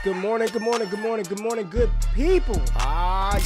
Good morning, good morning, good morning, good morning, good people.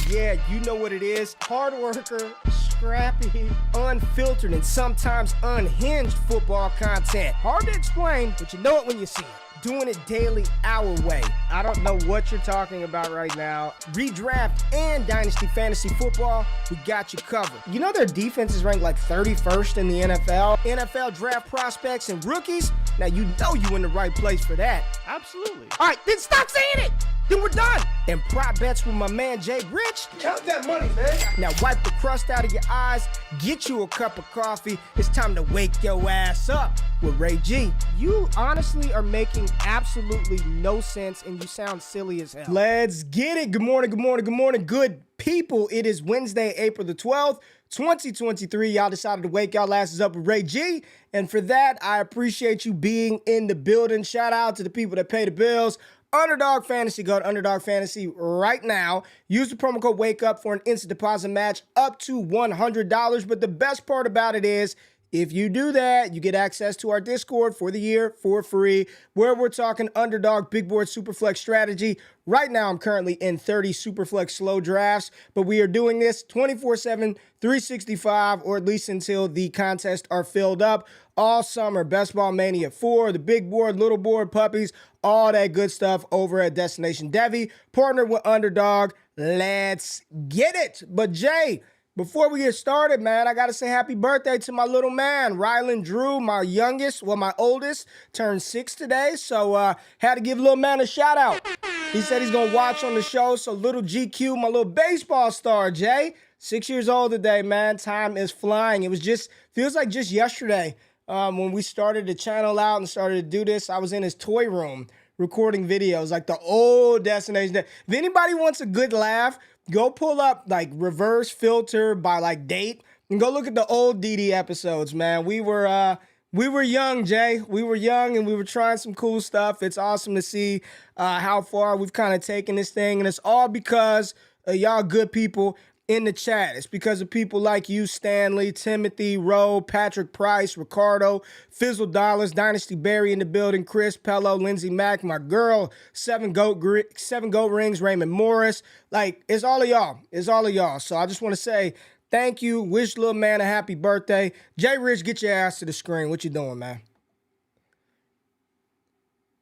Yeah, you know what it is. Hard worker, scrappy, unfiltered, and sometimes unhinged football content. Hard to explain, but you know it when you see it. Doing it daily our way. I don't know what you're talking about right now. Redraft and Dynasty Fantasy Football, we got you covered. You know their defense is ranked like 31st in the NFL. NFL draft prospects and rookies. Now you know you in the right place for that. Absolutely. All right, then stop saying it. Then we're done. And prop bets with my man Jay Rich. Count that money, man. Now wipe the crust out of your eyes, get you a cup of coffee. It's time to wake your ass up with Ray G. You honestly are making absolutely no sense and you sound silly as hell. Let's get it. Good morning, good morning, good morning, good people. It is Wednesday, April the 12th, 2023. Y'all decided to wake y'all asses up with Ray G. And for that, I appreciate you being in the building. Shout out to the people that pay the bills. Underdog Fantasy, go to Underdog Fantasy right now. Use the promo code WAKEUP for an instant deposit match up to $100. But the best part about it is, if you do that, you get access to our Discord for the year for free, where we're talking Underdog Big Board Superflex strategy. Right now, I'm currently in 30 Superflex slow drafts, but we are doing this 24/7, 365, or at least until the contests are filled up all summer. Best Ball Mania 4, the big board, little board, puppies, all that good stuff over at Destination Devi. Partnered with Underdog. Let's get it. But Jay, before we get started, man, I got to say happy birthday to my little man, Rylan Drew, my youngest, well, my oldest, turned 6 today. So had to give little man a shout out. He said he's going to watch on the show. So little GQ, my little baseball star, Jay, 6 years old today, man. Time is flying. It was feels like just yesterday when we started to channel out and started to do this. I was in his toy room recording videos, like the old Destination. If anybody wants a good laugh, go pull up like reverse filter by like date and go look at the old DD episodes, man. We were young, Jay. We were young and we were trying some cool stuff. It's awesome to see how far we've kind of taken this thing. And it's all because of y'all good people in the chat. It's because of people like you, Stanley, Timothy, Rowe, Patrick Price, Ricardo, Fizzle Dollars, Dynasty Barry in the building, Chris Pello, Lindsey Mack, my girl, Seven Goat Rings, Raymond Morris. Like, it's all of y'all. It's all of y'all. So I just want to say thank you. Wish little man a happy birthday. Jay Rich, get your ass to the screen. What you doing, man?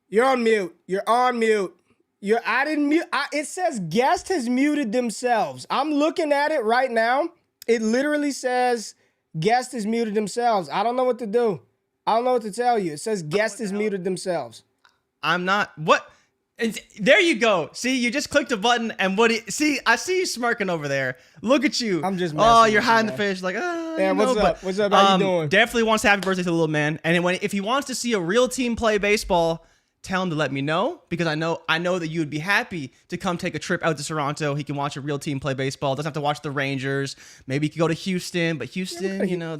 You're on mute. You're on mute. I didn't mute. It says guest has muted themselves. I'm looking at it right now. It literally says guest has muted themselves. I don't know what to do. I don't know what to tell you. It says guest has muted themselves. I'm not. What? There you go. See, you just clicked a button and see, I see you smirking over there. Look at you. I'm just messing Oh, you're with hiding you, the face like, man, what's up? What's up? How you doing? Definitely wants to happy birthday to the little man. And if he wants to see a real team play baseball, tell him to let me know, because I know that you would be happy to come take a trip out to Toronto. He can watch a real team play baseball. Doesn't have to watch the Rangers. Maybe he could go to Houston, but Houston, you know,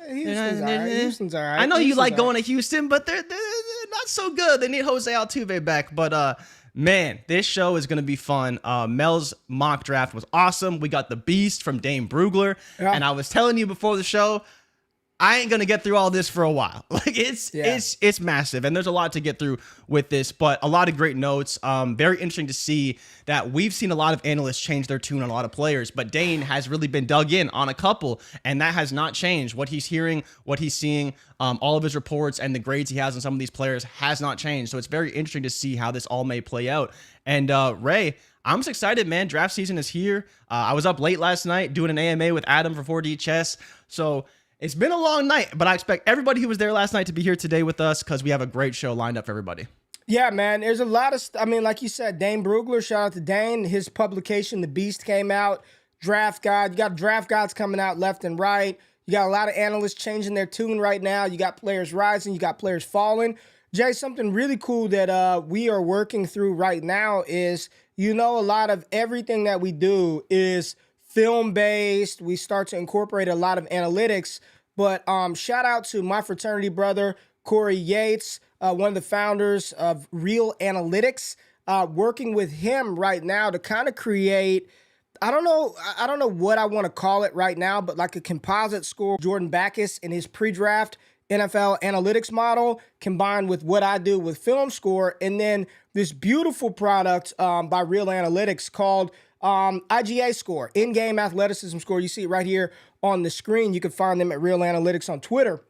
Houston's all right. I know you like going to Houston, but they're not so good. They need Jose Altuve back. But man, this show is gonna be fun. Mel's mock draft was awesome. We got the Beast from Dane Brugler, and I was telling you before the show, I ain't gonna get through all this for a while. Like it's massive, and there's a lot to get through with this, but a lot of great notes. Very interesting to see that we've seen a lot of analysts change their tune on a lot of players, but Dane has really been dug in on a couple, and that has not changed. What he's hearing, what he's seeing, all of his reports and the grades he has on some of these players has not changed. So it's very interesting to see how this all may play out. And Ray, I'm just excited, man. Draft season is here. I was up late last night doing an AMA with Adam for 4D Chess, so it's been a long night, but I expect everybody who was there last night to be here today with us because we have a great show lined up for everybody. Yeah, man, there's a lot of like you said, Dane Brugler, shout out to Dane. His publication, The Beast, came out. Draft Guide. You got draft guides coming out left and right. You got a lot of analysts changing their tune right now. You got players rising. You got players falling. Jay, something really cool that we are working through right now is, a lot of everything that we do is film-based. We start to incorporate a lot of analytics. But shout out to my fraternity brother, Corey Yates, one of the founders of Real Analytics, working with him right now to kind of create, I don't know what I want to call it right now, but like a composite score, Jordan Backus in his pre-draft NFL analytics model combined with what I do with film score, and then this beautiful product by Real Analytics called IGA score, in-game athleticism score. You see it right here on the screen. You can find them at Real Analytics on Twitter.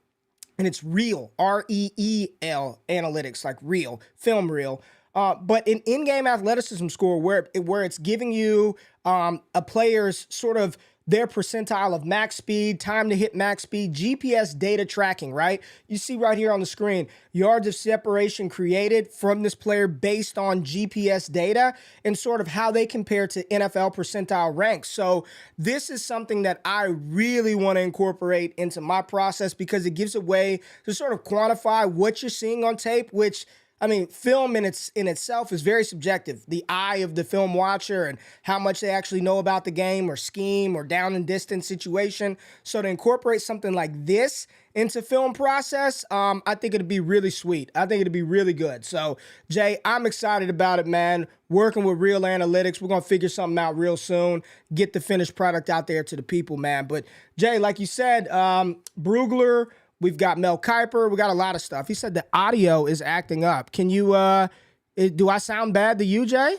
And it's real, REEL analytics, like real, film reel. But an in-game athleticism score where it's giving you a player's sort of their percentile of max speed, time to hit max speed, GPS data tracking, right? You see right here on the screen, yards of separation created from this player based on GPS data and sort of how they compare to NFL percentile ranks. So this is something that I really want to incorporate into my process because it gives a way to sort of quantify what you're seeing on tape, which I mean, film in itself is very subjective. The eye of the film watcher and how much they actually know about the game or scheme or down and distance situation. So to incorporate something like this into film process, I think it'd be really sweet. I think it'd be really good. So, Jay, I'm excited about it, man. Working with Real Analytics, we're going to figure something out real soon, get the finished product out there to the people, man. But, Jay, like you said, Brugler, we've got Mel Kiper. We got a lot of stuff. He said the audio is acting up. Can you, do I sound bad to you, Jay?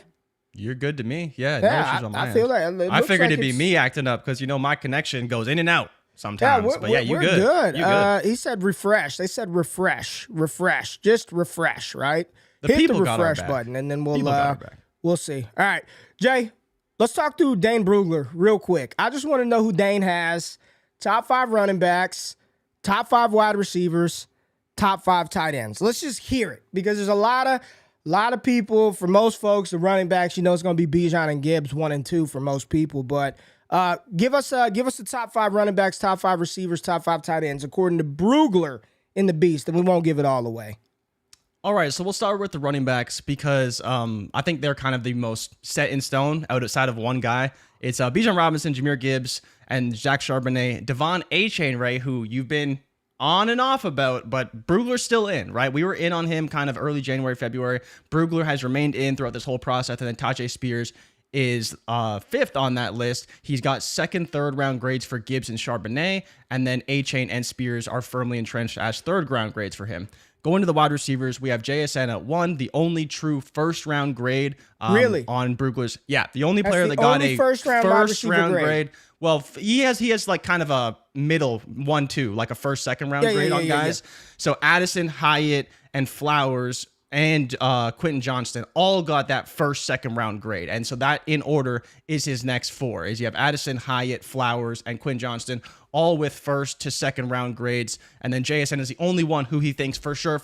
You're good to me. Yeah, no issues on my I feel end. that. I figured it'd be me acting up because, my connection goes in and out sometimes. Yeah, but yeah, you're good. good. He said refresh. They said refresh. Just refresh, right? Hit the refresh button, and then we'll see. All right, Jay, let's talk through Dane Brugler real quick. I just want to know who Dane has. Top 5 running backs, top 5 wide receivers, top 5 tight ends. Let's just hear it because there's a lot of people. For most folks, the running backs, it's going to be Bijan and Gibbs 1 and 2 for most people. But give us the top 5 running backs, top 5 receivers, top 5 tight ends according to Brugler in the Beast, and we won't give it all away. All right, so we'll start with the running backs because I think they're kind of the most set in stone outside of one guy. It's Bijan Robinson, Jahmyr Gibbs, and Zach Charbonnet. Devon Achane, who you've been on and off about, but Brugler's still in, right? We were in on him kind of early January, February. Brugler has remained in throughout this whole process, and then Tajay Spears is 5th on that list. He's got 2nd, 3rd round grades for Gibbs and Charbonnet, and then Achane and Spears are firmly entrenched as 3rd round grades for him. Going to the wide receivers, we have JSN at 1, the only true 1st round grade really? On Brugler's. Yeah, the only player that got a first round grade. Well, he has like kind of a middle 1-2, like a 1st, 2nd round grade on guys. Yeah. So Addison, Hyatt, and Flowers and Quentin Johnston all got that 1st, 2nd round grade. And so that in order is his next 4. Is you have Addison, Hyatt, Flowers, and Quentin Johnston all with 1st to 2nd round grades. And then JSN is the only one who he thinks for sure,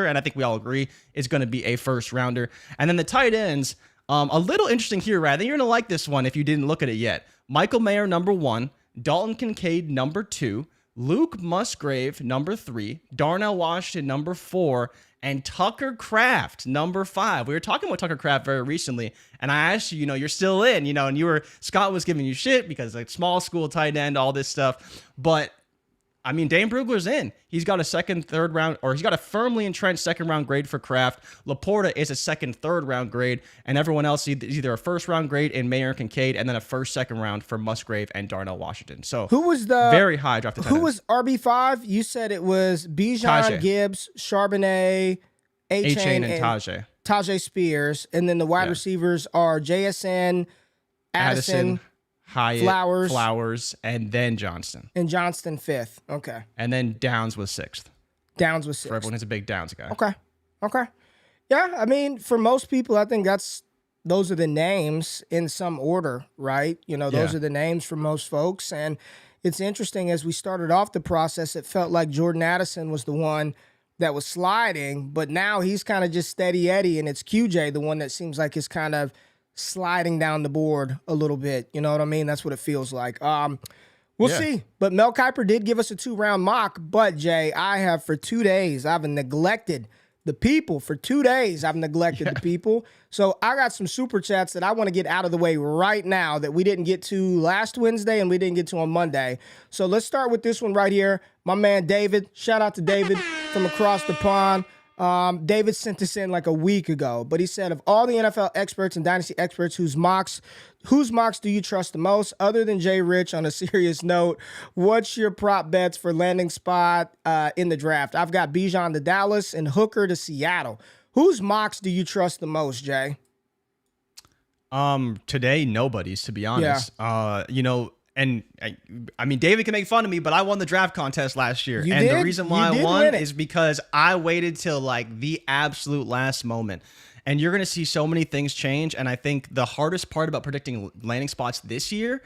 and I think we all agree is going to be a 1st rounder. And then the tight ends, a little interesting here, right? I think you're going to like this one if you didn't look at it yet. Michael Mayer, number 1, Dalton Kincaid, number 2, Luke Musgrave, number 3, Darnell Washington, number 4, and Tucker Kraft, number 5. We were talking about Tucker Kraft very recently, and I asked you, you're still in, and Scott was giving you shit because like small school tight end, all this stuff. But I mean, Dane Brugler's in. He's got a 2nd, 3rd round, or he's got a firmly entrenched 2nd round grade for Kraft. Laporta is a 2nd, 3rd round grade, and everyone else is either a 1st round grade in Mayer and Kincaid, and then a 1st, 2nd round for Musgrave and Darnell Washington. So who was the very high drafted? Who was RB5? You said it was Bijan, Gibbs, Charbonnet, Achane, and Tajay. Tajay Spears, and then the wide receivers are JSN, Addison, Hyatt, Flowers, and then Johnston. And Johnston 5th. Okay. And then Downs was 6th. Downs was 6th. For everyone who's a big Downs guy. Okay. Yeah, I mean, for most people, I think those are the names in some order, right? Those are the names for most folks. And it's interesting, as we started off the process, it felt like Jordan Addison was the one that was sliding, but now he's kind of just steady Eddie, and it's QJ, the one that seems like is kind of sliding down the board a little bit. You know what I mean? That's what it feels like. We'll see. But Mel Kiper did give us a 2-round mock. But, Jay, I have for 2 days, I've neglected the people. For 2 days, I've neglected the people. So I got some super chats that I want to get out of the way right now that we didn't get to last Wednesday and we didn't get to on Monday. So let's start with this one right here. My man David. Shout out to David from across the pond. David sent this in like a week ago, but he said, of all the NFL experts and Dynasty experts, whose mocks do you trust the most? Other than Jay Rich, on a serious note, what's your prop bets for landing spot in the draft? I've got Bijan to Dallas and Hooker to Seattle. Whose mocks do you trust the most, Jay? Today, nobody's, to be honest. And I mean, David can make fun of me, but I won the draft contest last year. You and did? The reason You why I did won win it. is because I waited till like the absolute last moment. And you're going to see so many things change. And I think the hardest part about predicting landing spots this year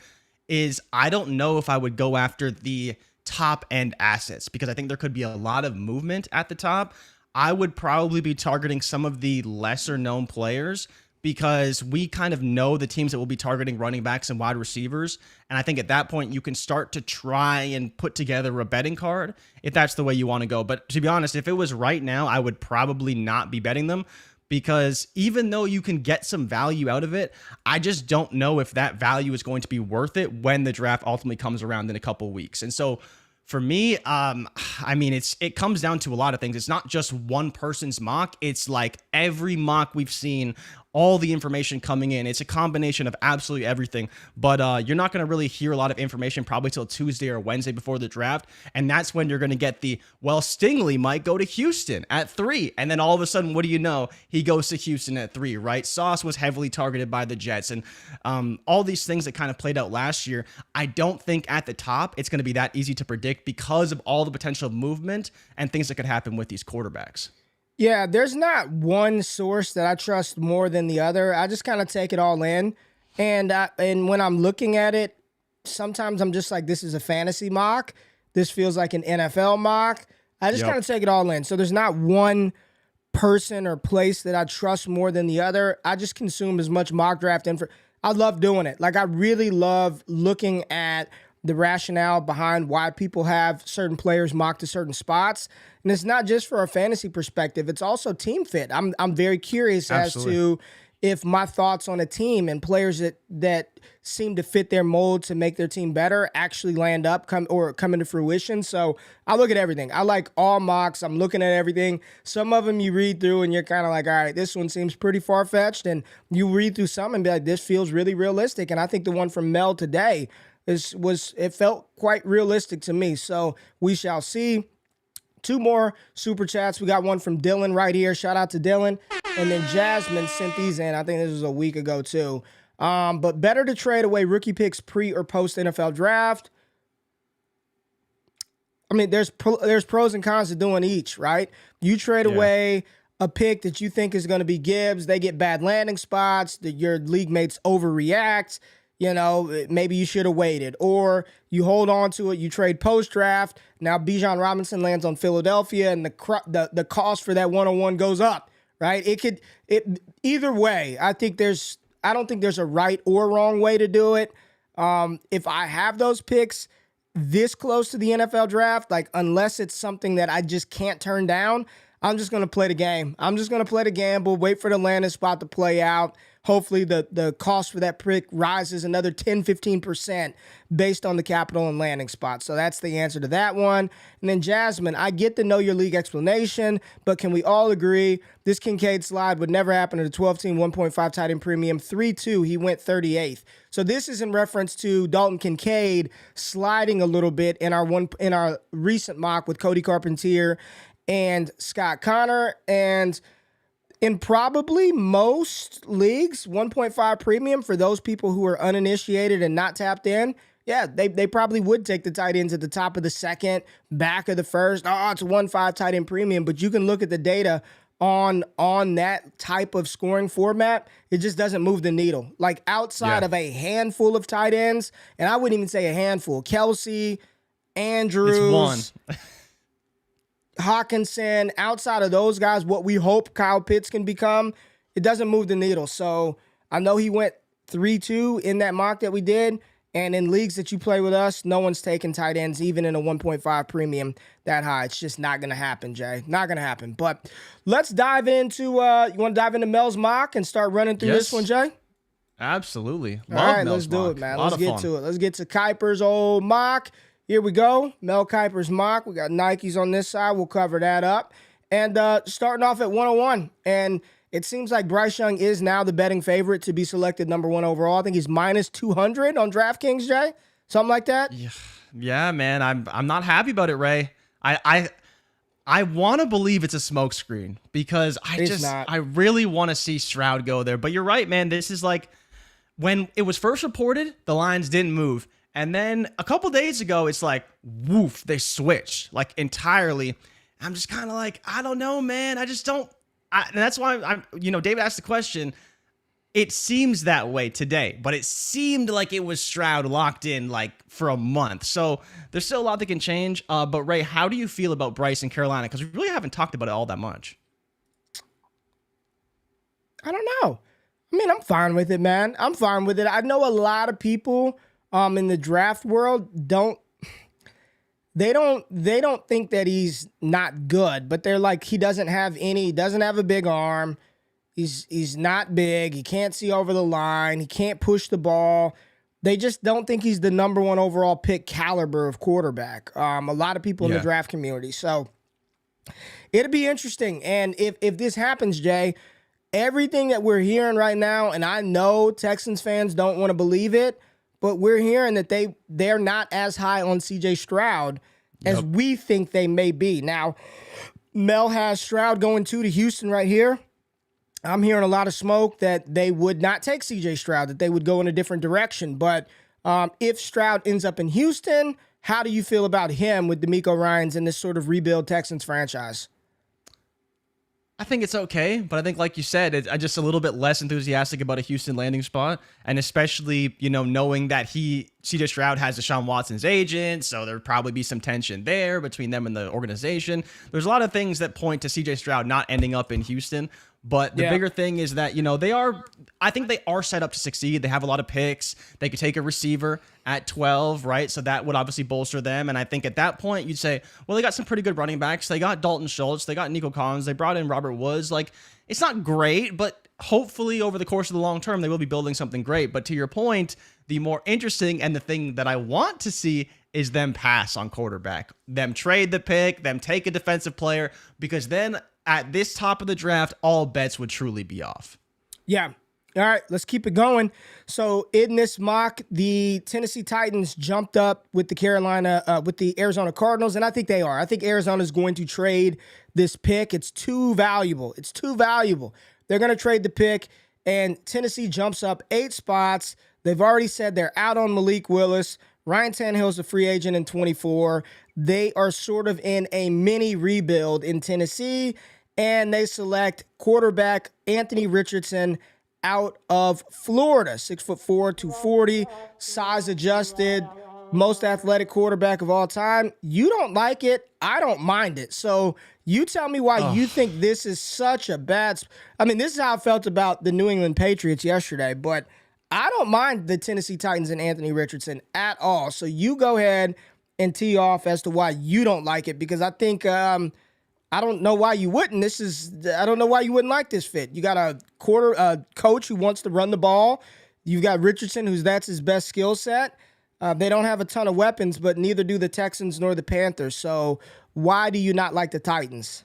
is I don't know if I would go after the top end assets, because I think there could be a lot of movement at the top. I would probably be targeting some of the lesser known players, because we kind of know the teams that will be targeting running backs and wide receivers. And I think at that point, you can start to try and put together a betting card if that's the way you want to go. But to be honest, if it was right now, I would probably not be betting them, because even though you can get some value out of it, I just don't know if that value is going to be worth it when the draft ultimately comes around in a couple weeks. And so for me, I mean, it comes down to a lot of things. It's not just one person's mock. It's like every mock we've seen, all the information coming in. It's a combination of absolutely everything. But you're not going to really hear a lot of information probably till Tuesday or Wednesday before the draft. And that's when you're going to get Stingley might go to Houston at 3. And then all of a sudden, what do you know? He goes to Houston at 3, right? Sauce was heavily targeted by the Jets. And all these things that kind of played out last year, I don't think at the top it's going to be that easy to predict because of all the potential movement and things that could happen with these quarterbacks. Yeah, there's not one source that I trust more than the other. I just kind of take it all in. And when I'm looking at it, sometimes I'm just like, this is a fantasy mock. This feels like an NFL mock. I just kind of take it all in. So there's not one person or place that I trust more than the other. I just consume as much mock draft info. I love doing it. Like, I really love looking at the rationale behind why people have certain players mocked to certain spots. And it's not just for a fantasy perspective. It's also team fit. I'm very curious as to if my thoughts on a team and players that seem to fit their mold to make their team better actually land up, come into fruition. So I look at everything. I like all mocks. I'm looking at everything. Some of them you read through and you're kind of like, all right, this one seems pretty far-fetched. And you read through some and be like, this feels really realistic. And I think the one from Mel today it felt quite realistic to me. So we shall see. 2 more super chats. We got one from Dylan right here. Shout out to Dylan. And then Jasmine sent these in. I think this was a week ago too. But better to trade away rookie picks pre or post NFL draft. I mean, there's pros and cons to doing each, right? You trade away a pick that you think is going to be Gibbs. They get bad landing spots. Your league mates overreact. You know, maybe you should have waited. Or you hold on to it, you trade post-draft. Now Bijan Robinson lands on Philadelphia, and the cost for that one-on-one goes up, right? Either way, I don't think there's a right or wrong way to do it. If I have those picks this close to the NFL draft, like, unless it's something that I just can't turn down, I'm just going to play the game. I'm just going to play the gamble, wait for the landing spot to play out. Hopefully the cost for that pick rises another 10-15% based on the capital and landing spot. So that's the answer to that one. And then Jasmine, I get the know your league explanation, but can we all agree this Kincaid slide would never happen at a 12-team 1.5 tight end premium? 3-2, he went 38th. So this is in reference to Dalton Kincaid sliding a little bit in our recent mock with Cody Carpentier and Scott Connor. And in probably most leagues, 1.5 premium for those people who are uninitiated and not tapped in, yeah, they probably would take the tight ends at the top of the second, back of the first. Oh, it's 1.5 tight end premium. But you can look at the data on that type of scoring format. It just doesn't move the needle. Like, outside of a handful of tight ends, and I wouldn't even say a handful, Kelsey, Andrews. It's one. Hawkinson, outside of those guys, what we hope Kyle Pitts can become, it doesn't move the needle. So I know he went 3-2 in that mock that we did, and in leagues that you play with us, no one's taking tight ends, even in a 1.5 premium that high. It's just not going to happen, Jay. Not going to happen. But let's dive into, you want to dive into Mel's mock and start running through this one, Jay? Absolutely. All right, let's do it, man. Let's get to it. Let's get to Kiper's old mock. Here we go. Mel Kiper's mock. We got Nikes on this side. We'll cover that up. And starting off at 101. And it seems like Bryce Young is now the betting favorite to be selected number 1 overall. I think he's minus 200 on DraftKings, Jay. Something like that. Yeah, man. I'm not happy about it, Ray. I I want to believe it's a smokescreen because I really want to see Stroud go there. But you're right, man. This is like when it was first reported, the lines didn't move. And then a couple days ago, it's like, woof, they switched like entirely. I'm just kind of like, I don't know, man. I just don't. And that's why David asked the question. It seems that way today, but it seemed like it was Stroud locked in like for a month. So there's still a lot that can change. But Ray, how do you feel about Bryce in Carolina? Because we really haven't talked about it all that much. I don't know. I mean, I'm fine with it, man. I'm fine with it. I know a lot of people in the draft world don't think that he's not good, but they're like, he doesn't have a big arm. He's not big. He can't see over the line. He can't push the ball. They just don't think he's the number one overall pick caliber of quarterback. A lot of people in the draft community. So it'll be interesting. And if this happens, Jay, everything that we're hearing right now, and I know Texans fans don't want to believe it, but we're hearing that they're not as high on CJ Stroud as we think they may be. Now, Mel has Stroud going to Houston right here. I'm hearing a lot of smoke that they would not take CJ Stroud, that they would go in a different direction. But if Stroud ends up in Houston, how do you feel about him with DeMeco Ryans in this sort of rebuild Texans franchise? I think it's okay, but I think, like you said, I'm just a little bit less enthusiastic about a Houston landing spot, and especially, knowing that CJ Stroud has Deshaun Watson's agent, so there'd probably be some tension there between them and the organization. There's a lot of things that point to CJ Stroud not ending up in Houston, but the bigger thing is that, I think they are set up to succeed. They have a lot of picks. They could take a receiver at 12, right? So that would obviously bolster them. And I think at that point, you'd say, well, they got some pretty good running backs. They got Dalton Schultz. They got Nico Collins. They brought in Robert Woods. Like, it's not great, but hopefully over the course of the long term, they will be building something great. But to your point, the more interesting and the thing that I want to see is them pass on quarterback, them trade the pick, them take a defensive player, because then at this top of the draft, all bets would truly be off. Yeah. All right, let's keep it going. So in this mock, the Tennessee Titans jumped up with the Arizona Cardinals, and I think they are. I think Arizona is going to trade this pick. It's too valuable. They're going to trade the pick, and Tennessee jumps up 8 spots. They've already said they're out on Malik Willis. Ryan Tannehill's a free agent in 24. They are sort of in a mini rebuild in Tennessee, and they select quarterback Anthony Richardson out of Florida. 6'4", 240, size adjusted, most athletic quarterback of all time. You don't like it. I don't mind it. So you tell me why you think this is such a bad. This is how I felt about the New England Patriots yesterday, but I don't mind the Tennessee Titans and Anthony Richardson at all. So you go ahead and tee off as to why you don't like it, because I think I don't know why you wouldn't. I don't know why you wouldn't like this fit. You got a coach who wants to run the ball. You've got Richardson, that's his best skill set. They don't have a ton of weapons, but neither do the Texans nor the Panthers. So why do you not like the Titans?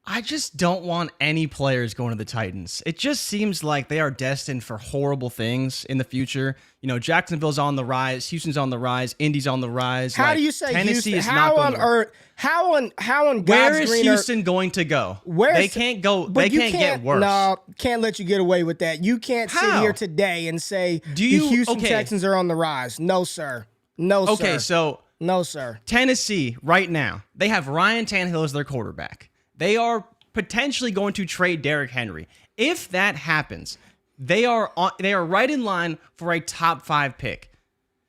I just don't want any players going to the Titans. It just seems like they are destined for horrible things in the future. Jacksonville's on the rise, Houston's on the rise, Indy's on the rise. How do you say Tennessee Houston? is not going to. How on God's Where is green Houston going to go? They can't go. They can't get worse. No, can't let you get away with that. You can't sit here today and say the Houston Texans are on the rise. No, sir. No, sir. Okay, so no, sir. Tennessee right now, they have Ryan Tannehill as their quarterback. They are potentially going to trade Derrick Henry. If that happens, they are right in line for a top 5 pick.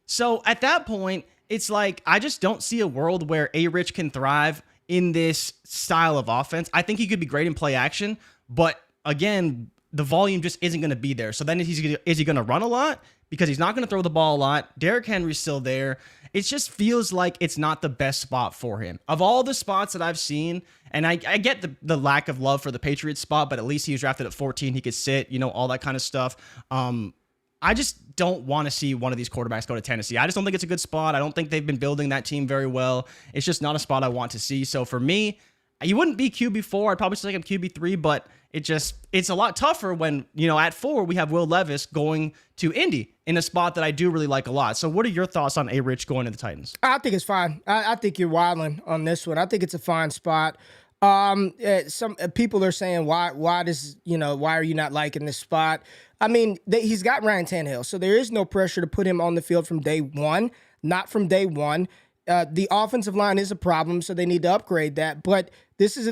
So at that point, it's like I just don't see a world where A-Rich can thrive in this style of offense. I think he could be great in play action, but again, the volume just isn't going to be there. So then is he going to run a lot? Because he's not going to throw the ball a lot. Derrick Henry's still there. It just feels like it's not the best spot for him. Of all the spots that I've seen, and I get the lack of love for the Patriots spot, but at least he was drafted at 14. He could sit, all that kind of stuff. I just don't want to see one of these quarterbacks go to Tennessee. I just don't think it's a good spot. I don't think they've been building that team very well. It's just not a spot I want to see. So for me, You wouldn't be QB4. I'd probably still take him QB3, but it's a lot tougher when, at 4, we have Will Levis going to Indy in a spot that I do really like a lot. So what are your thoughts on A-Rich going to the Titans? I think it's fine. I think you're wilding on this one. I think it's a fine spot. Some people are saying why are you not liking this spot? I mean, he's got Ryan Tannehill, so there is no pressure to put him on the field from day one. Not from day one. The offensive line is a problem, so they need to upgrade that. But this is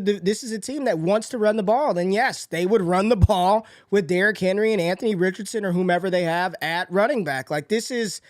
a team that wants to run the ball. And yes, they would run the ball with Derrick Henry and Anthony Richardson or whomever they have at running back. Like, this is,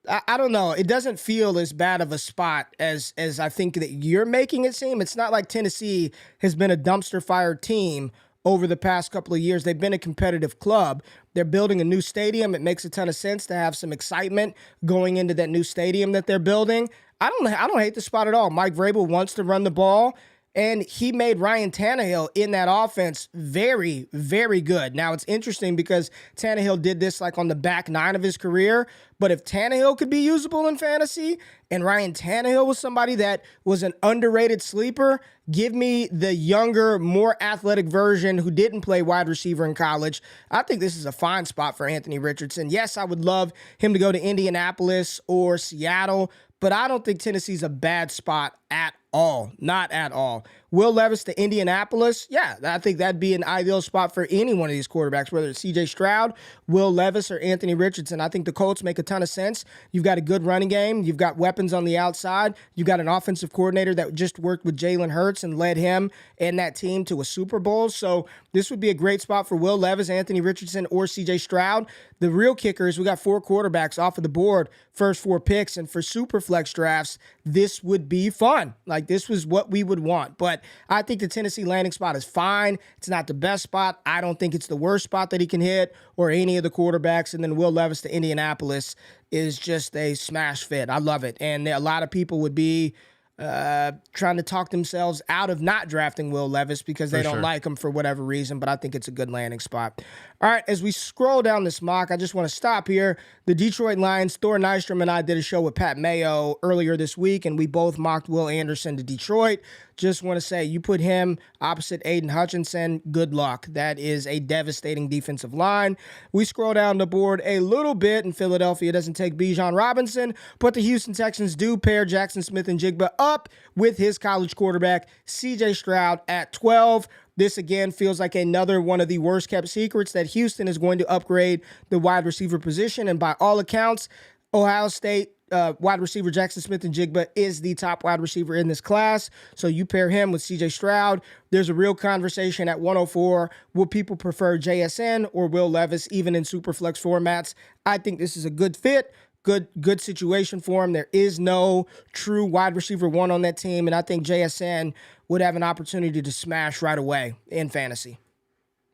I don't know. It doesn't feel as bad of a spot as I think that you're making it seem. It's not like Tennessee has been a dumpster fire team over the past couple of years. They've been a competitive club. They're building a new stadium. It makes a ton of sense to have some excitement going into that new stadium that they're building. I don't hate the spot at all. Mike Vrabel wants to run the ball, and he made Ryan Tannehill in that offense very, very good. Now, it's interesting because Tannehill did this like on the back 9 of his career, but if Tannehill could be usable in fantasy and Ryan Tannehill was somebody that was an underrated sleeper, give me the younger, more athletic version who didn't play wide receiver in college. I think this is a fine spot for Anthony Richardson. Yes, I would love him to go to Indianapolis or Seattle, but I don't think Tennessee's a bad spot at all. Not at all. Will Levis to Indianapolis? Yeah, I think that'd be an ideal spot for any one of these quarterbacks, whether it's CJ Stroud, Will Levis, or Anthony Richardson. I think the Colts make a ton of sense. You've got a good running game. You've got weapons on the outside. You've got an offensive coordinator that just worked with Jalen Hurts and led him and that team to a Super Bowl. So this would be a great spot for Will Levis, Anthony Richardson, or CJ Stroud. The real kicker is we got 4 quarterbacks off of the board, first 4 picks, and for super flex drafts, this would be fun. Like, this was what we would want. But I think the Tennessee landing spot is fine. It's not the best spot. I don't think it's the worst spot that he can hit or any of the quarterbacks. And then Will Levis to Indianapolis is just a smash fit. I love it. And a lot of people would be trying to talk themselves out of not drafting Will Levis because they don't like him for whatever reason, but I think it's a good landing spot. All right, as we scroll down this mock, I just want to stop here. The Detroit Lions, Thor Nystrom and I did a show with Pat Mayo earlier this week, and we both mocked Will Anderson to Detroit. Just want to say, you put him opposite Aiden Hutchinson, good luck. That is a devastating defensive line. We scroll down the board a little bit, and Philadelphia doesn't take Bijan Robinson, but the Houston Texans do pair Jackson Smith and Jigba up with his college quarterback, CJ Stroud, at 12. This, again, feels like another one of the worst-kept secrets that Houston is going to upgrade the wide receiver position. And by all accounts, Ohio State wide receiver Jackson Smith and Jigba is the top wide receiver in this class. So you pair him with CJ Stroud. There's a real conversation at 104. Will people prefer JSN or Will Levis, even in super flex formats? I think this is a good fit. Good situation for him. There is no true wide receiver 1 on that team, and I think JSN would have an opportunity to smash right away in fantasy.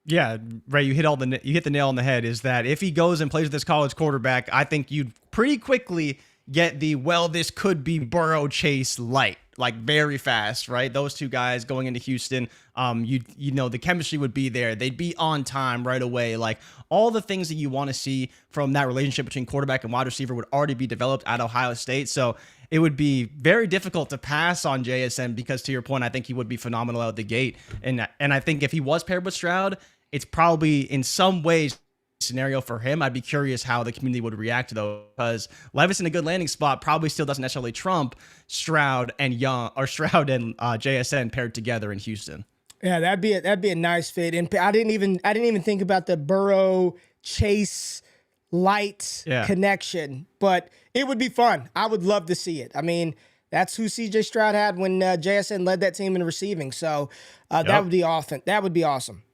Yeah, Ray, you hit the nail on the head. Is that if he goes and plays with this college quarterback, I think you'd pretty quickly get this could be Burrow Chase light, like very fast, right? Those two guys going into Houston, the chemistry would be there. They'd be on time right away. Like, all the things that you want to see from that relationship between quarterback and wide receiver would already be developed at Ohio State. So it would be very difficult to pass on JSN because, to your point, I think he would be phenomenal out the gate. And I think if he was paired with Stroud, it's probably in some ways scenario for him. I'd be curious how the community would react, though, because Levis in a good landing spot probably still doesn't necessarily trump Stroud and JSN paired together in Houston. Yeah, that'd be a nice fit. And I didn't even think about the Burrow Chase light connection, but it would be fun. I would love to see it. I mean, that's who CJ Stroud had when JSN led that team in receiving. So that would be awesome. That would be awesome.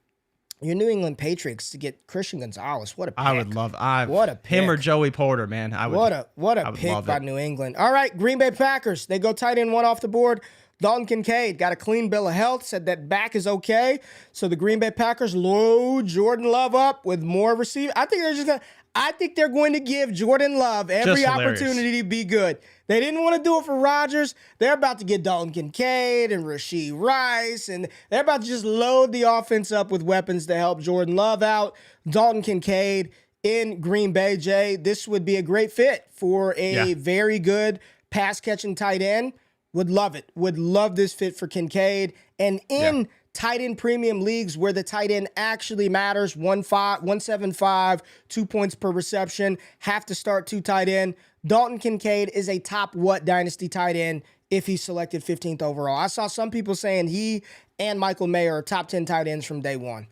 Your New England Patriots to get Christian Gonzalez. What a pick. I would love what a pick. Him or Joey Porter, man. What a pick by New England. All right, Green Bay Packers. They go tight end 1 off the board. Dalton Kincaid got a clean bill of health, said that back is okay. So the Green Bay Packers load Jordan Love up with more receiver. I think they're going to give Jordan Love every opportunity to be good. They didn't want to do it for Rodgers. They're about to get Dalton Kincaid and Rashee Rice, and they're about to just load the offense up with weapons to help Jordan Love out. Dalton Kincaid in Green Bay, Jay. This would be a great fit for a very good pass-catching tight end Would love it. Would love this fit for Kincaid. And in tight end premium leagues where the tight end actually matters, 175, 2 points per reception, have to start 2 tight end. Dalton Kincaid is a top dynasty tight end if he's selected 15th overall. I saw some people saying he and Michael Mayer are top 10 tight ends from day one.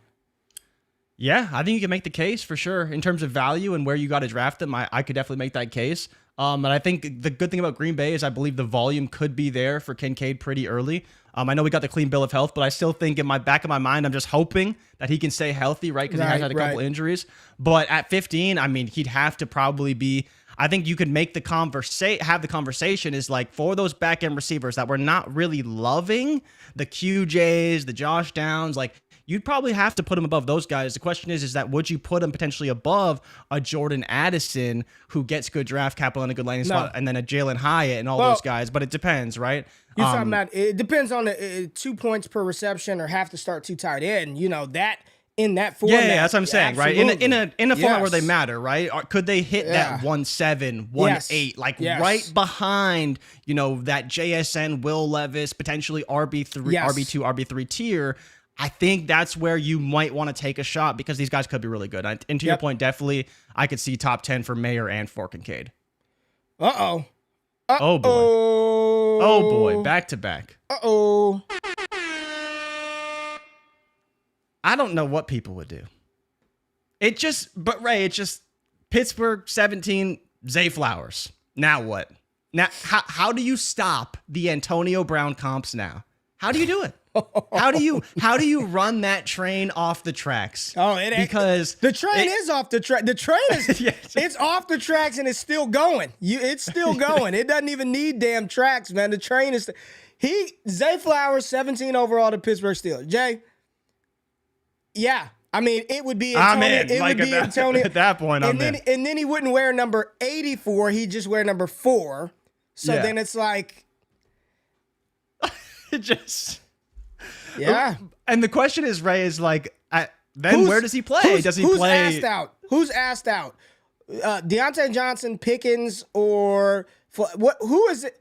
Yeah, I think you can make the case for sure in terms of value and where you got to draft them. I could definitely make that case. And I think the good thing about Green Bay is I believe the volume could be there for Kincaid pretty early. I know we got the clean bill of health, but I still think in my back of my mind, I'm just hoping that he can stay healthy, right? Because he has had a couple injuries. But at 15, I mean, he'd have to probably be. I think you could make have the conversation is like for those back end receivers that we're not really loving, the QJs, the Josh Downs, like. You'd probably have to put him above those guys. The question is that would you put him potentially above a Jordan Addison who gets good draft capital and a good landing spot, and then a Jalen Hyatt and all those guys? But it depends, right? You're talking about it depends on the 2 points per reception or have to start 2 tight end. You know that in that format. Yeah, that's what I'm saying, absolutely. right? In a format where they matter, right? Or could they hit that 1.7, 1.8, like right behind that JSN, Will Levis, potentially RB3, RB2, RB3 tier? I think that's where you might want to take a shot because these guys could be really good. And to your point, definitely, I could see top 10 for Mayer and for Kincaid. Oh boy. Oh boy. Back to back. I don't know what people would do. Ray, it's just Pittsburgh 17, Zay Flowers. Now what? Now, how do you stop the Antonio Brown comps now? How do you do it? How do you run that train off the tracks? Because the train is off the track. The train is it's off the tracks and it's still going. It's still going. It doesn't even need damn tracks, man. The train is Zay Flowers, 17 overall to Pittsburgh Steelers. Jay, I mean, it would be Antonio. At that point, and then he wouldn't wear number 84. He'd just wear number 4. So then it's like it just. Yeah. And the question is, Ray, is like, where does he play? Does he play? Who's asked out? Deontay Johnson, Pickens, or what? Who is it?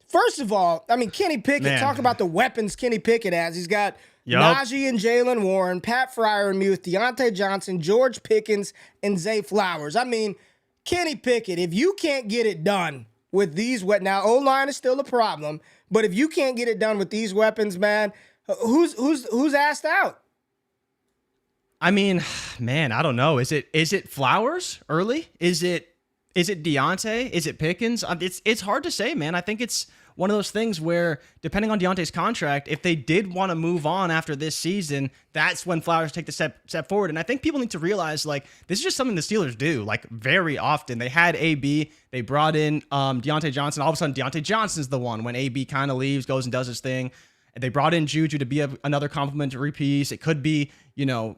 First of all, I mean, Kenny Pickett, talk about the weapons Kenny Pickett has. He's got Najee and Jalen Warren, Pat Fryermuth, Deontay Johnson, George Pickens, and Zay Flowers. I mean, Kenny Pickett, if you can't get it done with these now O-line is still a problem, but if you can't get it done with these weapons, man, who's asked out? I mean, man, I don't know. Is it Flowers early? Is it Deontay? Is it Pickens? It's hard to say, man. I think it's one of those things where, depending on Deontay's contract, if they did want to move on after this season, that's when Flowers take the step forward. And I think people need to realize, like, this is just something the Steelers do, like, very often. They had AB, they brought in Deontay Johnson. All of a sudden, Deontay Johnson's the one when AB kind of leaves, goes and does his thing. They brought in Juju to be another complimentary piece. It could be,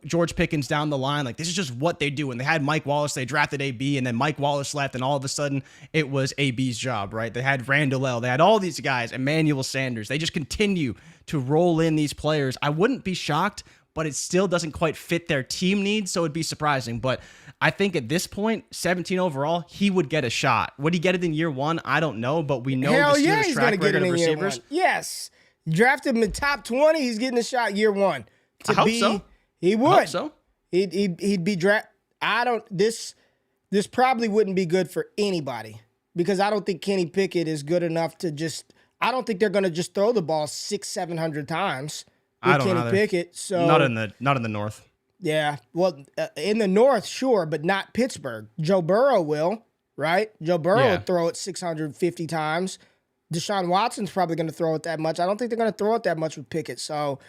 George Pickens down the line. Like, this is just what they do. And they had Mike Wallace. They drafted AB, and then Mike Wallace left, and all of a sudden, it was AB's job, right? They had Randall L. They had all these guys, Emmanuel Sanders. They just continue to roll in these players. I wouldn't be shocked, but it still doesn't quite fit their team needs, so it'd be surprising. But I think at this point, 17 overall, he would get a shot. Would he get it in year 1? I don't know, but we know the Steelers' track record of receivers. Yes. Drafted him in top 20, he's getting a shot year 1. I hope so. He would. I hope so. He'd be drafted. This probably wouldn't be good for anybody because I don't think Kenny Pickett is good enough to I don't think they're going to just throw the ball 600-700 times with Kenny Pickett. So not in the North. Yeah. Well, in the North, sure, but not Pittsburgh. Joe Burrow will, right? Joe Burrow will throw it 650 times. Deshaun Watson's probably going to throw it that much. I don't think they're going to throw it that much with Pickett. So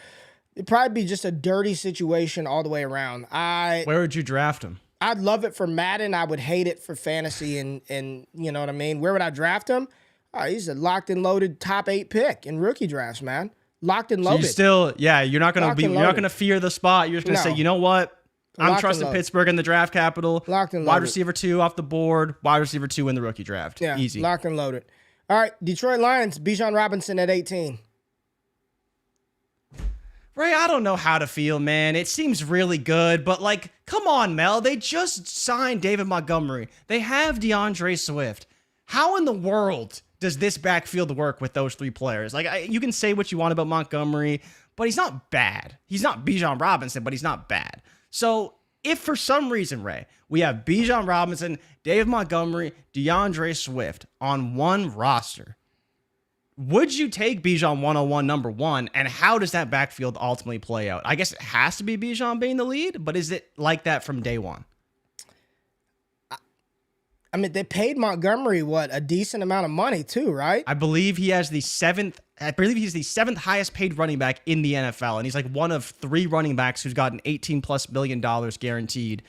it'd probably be just a dirty situation all the way around. Where would you draft him? I'd love it for Madden. I would hate it for fantasy and you know what I mean? Where would I draft him? He's a locked and loaded top 8 pick in rookie drafts, man. Locked and loaded. So you're not going to fear the spot. You're just going to say, you know what? I'm trusting Pittsburgh in the draft capital. Locked and loaded. Wide receiver 2 off the board. Wide receiver 2 in the rookie draft. Yeah, easy. Locked and loaded. All right, Detroit Lions, Bijan Robinson at 18. Ray, I don't know how to feel, man. It seems really good, but, like, come on, Mel. They just signed David Montgomery. They have DeAndre Swift. How in the world does this backfield work with those three players? Like, you can say what you want about Montgomery, but he's not bad. He's not Bijan Robinson, but he's not bad. So if for some reason, Ray, we have Bijan Robinson, David Montgomery, DeAndre Swift on one roster, would you take Bijan 101 number one? And how does that backfield ultimately play out? I guess it has to be Bijan being the lead, but is it like that from day one? I mean, they paid Montgomery, a decent amount of money too, right? I believe he's the seventh highest paid running back in the NFL. And he's like one of three running backs who's gotten $18+ million guaranteed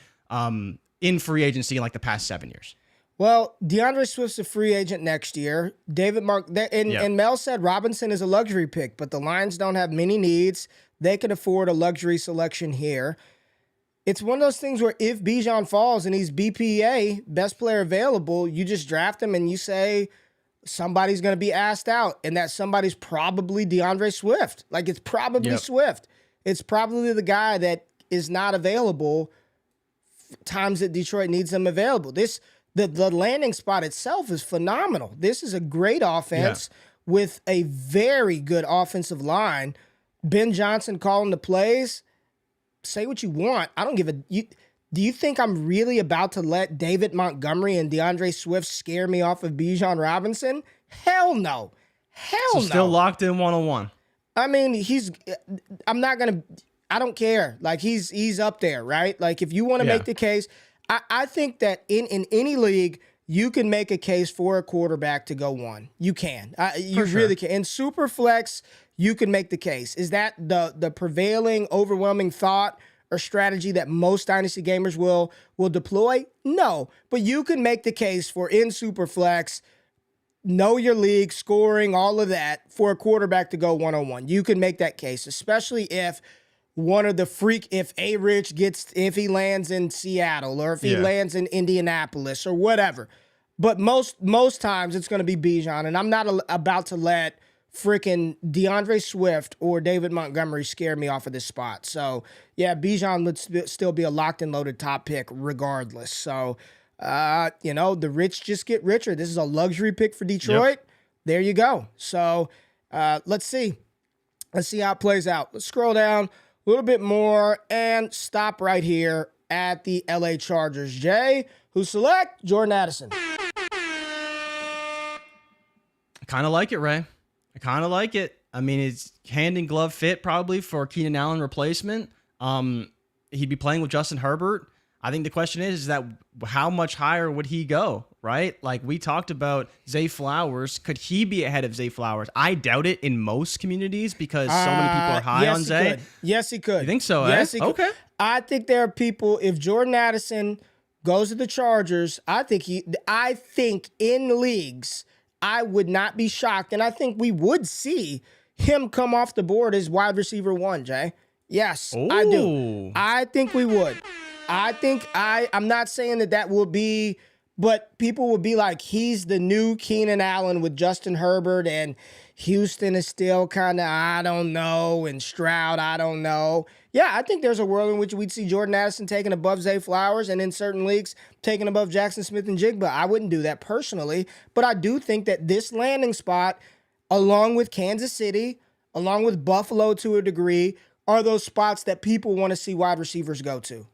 in free agency in like the past 7 years. Well, DeAndre Swift's a free agent next year. And Mel said Robinson is a luxury pick, but the Lions don't have many needs. They can afford a luxury selection here. It's one of those things where if Bijan falls and he's BPA, best player available, you just draft him and you say somebody's going to be asked out, and that somebody's probably DeAndre Swift. Like, it's probably Swift. It's probably the guy that is not available times that Detroit needs him available. The landing spot itself is phenomenal. This is a great offense with a very good offensive line. Ben Johnson calling the plays. Say what you want. I don't give a... Do you think I'm really about to let David Montgomery and DeAndre Swift scare me off of Bijan Robinson? Hell no. Hell no. Still locked in 101. I mean, I'm not going to... I don't care. Like, he's up there, right? Like, if you want to make the case... I think that in any league, you can make a case for a quarterback to go one. You can. You really can. In Superflex, you can make the case. Is that the prevailing, overwhelming thought or strategy that most Dynasty gamers will deploy? No. But you can make the case for in Superflex, know your league, scoring, all of that, for a quarterback to go 101. You can make that case, especially if if he lands in Seattle or if he lands in Indianapolis or whatever. But most times it's going to be Bijan, and I'm not about to let freaking DeAndre Swift or David Montgomery scare me off of this spot. So, yeah, Bijan would still be a locked and loaded top pick regardless. So, the rich just get richer. This is a luxury pick for Detroit. There you go. So, let's see. Let's see how it plays out. Let's scroll down a little bit more and stop right here at the LA Chargers. Jay, who select Jordan Addison. I kind of like it, Ray. I kind of like it. I mean, it's hand in glove fit probably for Keenan Allen replacement. He'd be playing with Justin Herbert. I think the question is that how much higher would he go, right? Like we talked about Zay Flowers. Could he be ahead of Zay Flowers? I doubt it in most communities because so many people are high on Zay. Yes, he could. You think so? Yes, he could. Okay. I think there are people, if Jordan Addison goes to the Chargers, I think in leagues, I would not be shocked. And I think we would see him come off the board as wide receiver 1, Jay. Yes, I do. I think we would. I'm not saying that will be, but people would be like, he's the new Keenan Allen with Justin Herbert, and Houston is still kind of, I don't know, and Stroud, I don't know. Yeah, I think there's a world in which we'd see Jordan Addison taken above Zay Flowers, and in certain leagues, taken above Jackson Smith and Jigba. I wouldn't do that personally, but I do think that this landing spot, along with Kansas City, along with Buffalo to a degree, are those spots that people want to see wide receivers go to.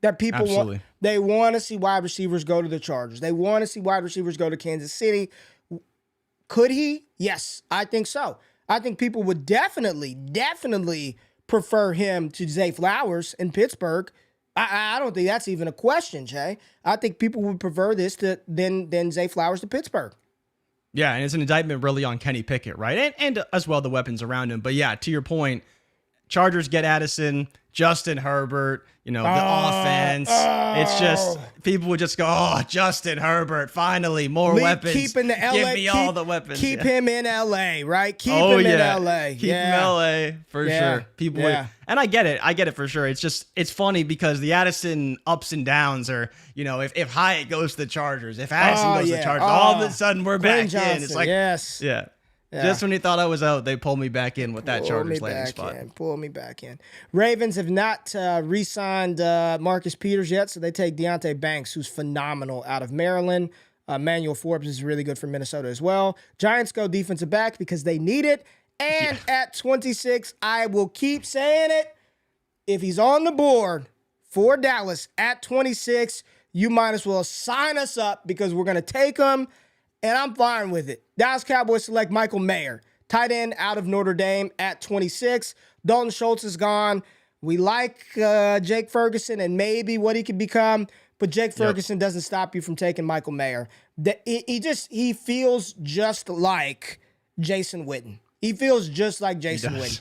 That people want to see wide receivers go to the Chargers. They want to see wide receivers go to Kansas City. Could he? Yes, I think so. I think people would definitely prefer him to Zay Flowers in Pittsburgh. I don't think that's even a question, Jay. I think people would prefer this than Zay Flowers to Pittsburgh. Yeah, and it's an indictment really on Kenny Pickett, right? And as well the weapons around him. But yeah, to your point, Chargers get Addison, Justin Herbert, the offense. It's just, people would just go, oh, Justin Herbert, finally, more weapons. Keep in the LA, Give me all the weapons. Keep him in LA, right? Keep him in LA. Keep him in LA, for sure. People would, and I get it for sure. It's just, it's funny because the Addison ups and downs are, if Hyatt goes to the Chargers, if Addison goes to the Chargers, all of a sudden we're back in. It's like, yeah. Just when you thought I was out, they pulled me back in with that Chargers landing spot. Pull me back in. Ravens have not re-signed Marcus Peters yet, so they take Deonte Banks, who's phenomenal, out of Maryland. Emmanuel Forbes is really good for Minnesota as well. Giants go defensive back because they need it. And at 26, I will keep saying it. If he's on the board for Dallas at 26, you might as well sign us up because we're going to take him, and I'm fine with it. Dallas Cowboys select Michael Mayer, tight end out of Notre Dame at 26. Dalton Schultz is gone. We like Jake Ferguson and maybe what he could become, but Jake Ferguson doesn't stop you from taking Michael Mayer. He feels just like Jason Witten. He feels just like Jason Witten.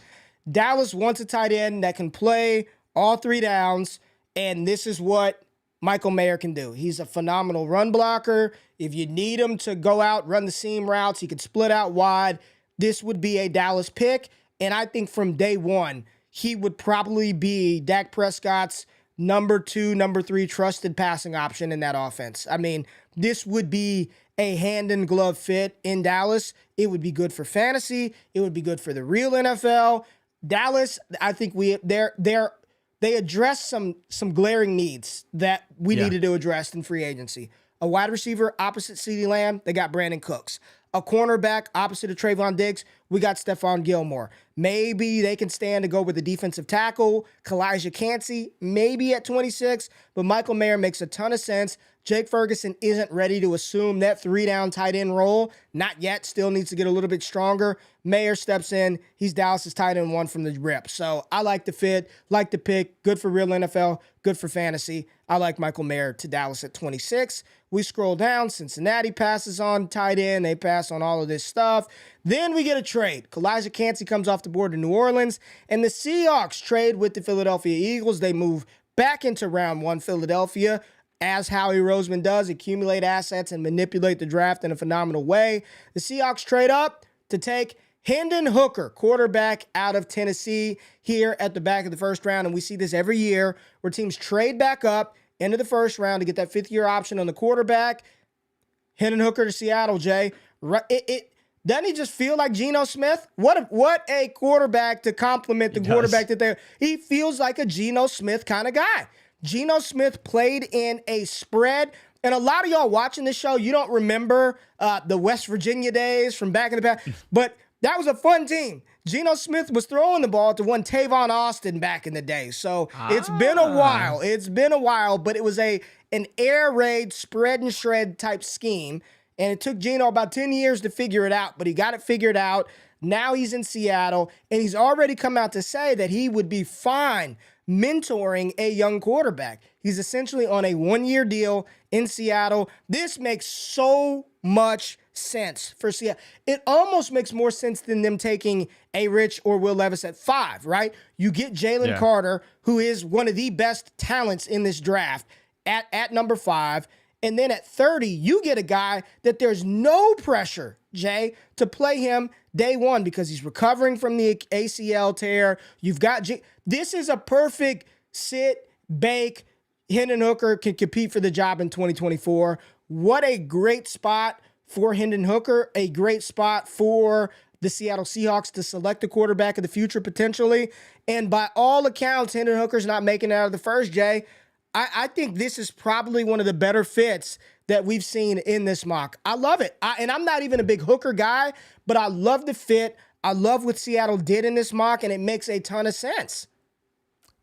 Dallas wants a tight end that can play all three downs, and this is what Michael Mayer can do. He's a phenomenal run blocker. If you need him to go out, run the seam routes, he can split out wide. This would be a Dallas pick, and I think from day one, he would probably be Dak Prescott's number 2, number 3 trusted passing option in that offense. I mean, this would be a hand-in-glove fit in Dallas. It would be good for fantasy. It would be good for the real NFL. Dallas, I think they address some glaring needs that we needed to address in free agency. A wide receiver opposite CeeDee Lamb, they got Brandon Cooks. A cornerback opposite of Trayvon Diggs, we got Stephon Gilmore. Maybe they can stand to go with a defensive tackle, Kalijah Kancey, maybe at 26, but Michael Mayer makes a ton of sense. Jake Ferguson isn't ready to assume that 3-down tight end role. Not yet, still needs to get a little bit stronger. Mayer steps in. He's Dallas's tight end 1 from the rip. So I like the fit, like the pick. Good for real NFL, good for fantasy. I like Michael Mayer to Dallas at 26. We scroll down. Cincinnati passes on tight end. They pass on all of this stuff. Then we get a trade. Kalijah Kancey comes off the board to New Orleans, and the Seahawks trade with the Philadelphia Eagles. They move back into round 1 Philadelphia, as Howie Roseman does, accumulate assets and manipulate the draft in a phenomenal way. The Seahawks trade up to take Hendon Hooker, quarterback out of Tennessee, here at the back of the first round. And we see this every year where teams trade back up into the first round to get that 5th-year option on the quarterback. Hendon Hooker to Seattle, Jay. Doesn't he just feel like Geno Smith? What a quarterback to complement the quarterback that they're. He feels like a Geno Smith kind of guy. Geno Smith played in a spread, and a lot of y'all watching this show, you don't remember the West Virginia days from back in the past, but that was a fun team. Geno Smith was throwing the ball to one Tavon Austin back in the day, so it's been a while. It's been a while, but it was an air raid, spread and shred type scheme, and it took Geno about 10 years to figure it out, but he got it figured out. Now he's in Seattle, and he's already come out to say that he would be fine mentoring a young quarterback. He's essentially on a 1-year deal in Seattle. This makes so much sense for Seattle. It almost makes more sense than them taking A. Rich or Will Levis at 5, right? You get Jalen Carter, who is one of the best talents in this draft, at number 5. And then at 30, you get a guy that there's no pressure, Jay, to play him day one because he's recovering from the ACL tear. You've got this is a perfect sit, bake. Hendon Hooker can compete for the job in 2024. What a great spot for Hendon Hooker, a great spot for the Seattle Seahawks to select a quarterback of the future potentially. And by all accounts, Hendon Hooker's not making it out of the first, Jay. I think this is probably one of the better fits that we've seen in this mock. I love it. And I'm not even a big Hooker guy, but I love the fit. I love what Seattle did in this mock, and it makes a ton of sense.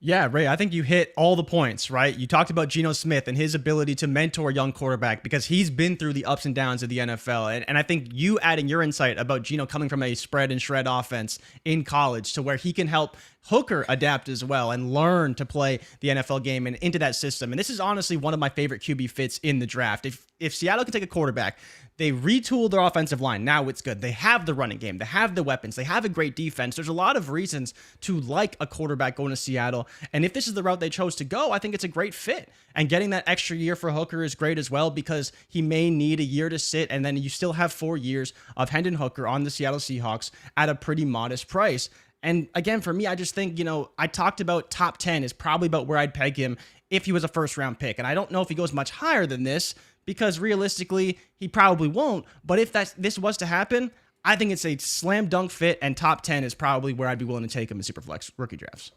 Yeah, Ray, I think you hit all the points, right? You talked about Geno Smith and his ability to mentor a young quarterback because he's been through the ups and downs of the NFL. And I think you adding your insight about Geno coming from a spread and shred offense in college to where he can help Hooker adapt as well and learn to play the NFL game and into that system. And this is honestly one of my favorite QB fits in the draft. If Seattle can take a quarterback, they retooled their offensive line. Now it's good. They have the running game. They have the weapons. They have a great defense. There's a lot of reasons to like a quarterback going to Seattle. And if this is the route they chose to go, I think it's a great fit. And getting that extra year for Hooker is great as well because he may need a year to sit. And then you still have 4 years of Hendon Hooker on the Seattle Seahawks at a pretty modest price. And again, for me, I just think, I talked about top 10 is probably about where I'd peg him if he was a first round pick. And I don't know if he goes much higher than this because realistically, he probably won't. But if this was to happen, I think it's a slam dunk fit, and top 10 is probably where I'd be willing to take him in Superflex rookie drafts.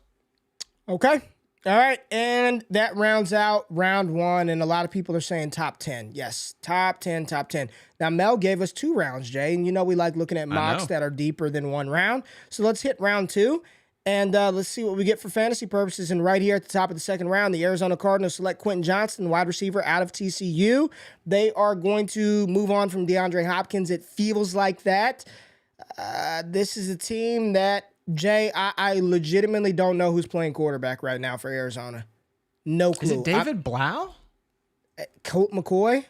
Okay. All right, and that rounds out round one, and a lot of people are saying top 10. Yes, top 10, top 10. Now, Mel gave us 2 rounds, Jay, and you know we like looking at mocks that are deeper than 1 round. So let's hit round 2, and let's see what we get for fantasy purposes. And right here at the top of the second round, the Arizona Cardinals select Quentin Johnston, wide receiver out of TCU. They are going to move on from DeAndre Hopkins. It feels like that. This is a team that, Jay, I legitimately don't know who's playing quarterback right now for Arizona. No clue. Is it David Blau? Colt McCoy?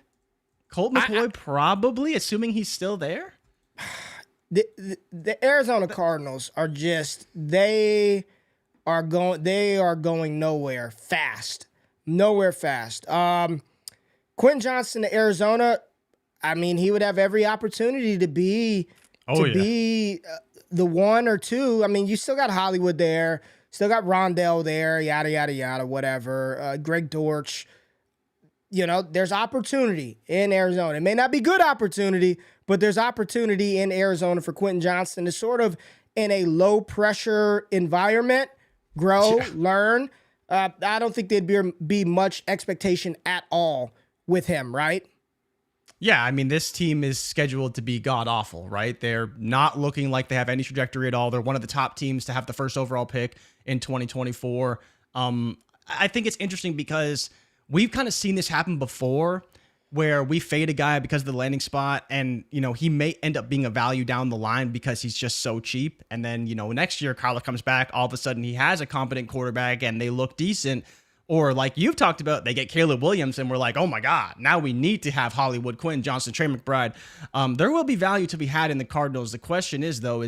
Colt McCoy, probably, assuming he's still there. The Arizona Cardinals are just they are going nowhere fast. Nowhere fast. Quentin Johnston to Arizona, I mean, he would have every opportunity to be the 1 or 2. I mean, you still got Hollywood there, still got Rondell there, yada, yada, yada, whatever. Greg Dortch. You know, there's opportunity in Arizona. It may not be good opportunity, but there's opportunity in Arizona for Quentin Johnston to sort of, in a low-pressure environment, grow, learn. I don't think there'd be much expectation at all with him, right? Yeah, I mean, this team is scheduled to be god-awful, right? They're not looking like they have any trajectory at all. They're one of the top teams to have the first overall pick in 2024. I think it's interesting because we've kind of seen this happen before where we fade a guy because of the landing spot and, you know, he may end up being a value down the line because he's just so cheap. And then, you know, next year, Kyler comes back, all of a sudden he has a competent quarterback and they look decent. Or like you've talked about, they get Caleb Williams and we're like, oh my God, now we need to have Hollywood, Quentin Johnston, Trey McBride. There will be value to be had in the Cardinals. The question is, though,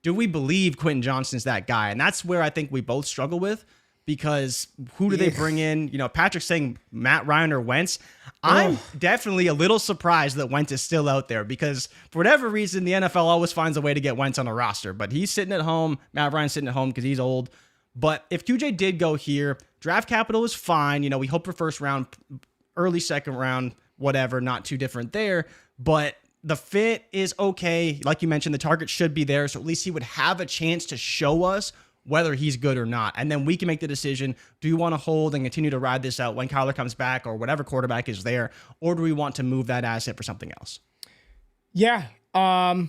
do we believe Quentin Johnston's that guy? And that's where I think we both struggle with, because who do they bring in? You know, Patrick's saying Matt Ryan or Wentz. I'm definitely a little surprised that Wentz is still out there because for whatever reason, the NFL always finds a way to get Wentz on a roster, but he's sitting at home. Matt Ryan's sitting at home because he's old. But if QJ did go here, draft capital is fine. You know, we hope for first round, early second round, whatever, not too different there. But the fit is okay. Like you mentioned, the target should be there. So at least he would have a chance to show us whether he's good or not. And then we can make the decision, do we want to hold and continue to ride this out when Kyler comes back or whatever quarterback is there? Or do we want to move that asset for something else? Yeah. Oh,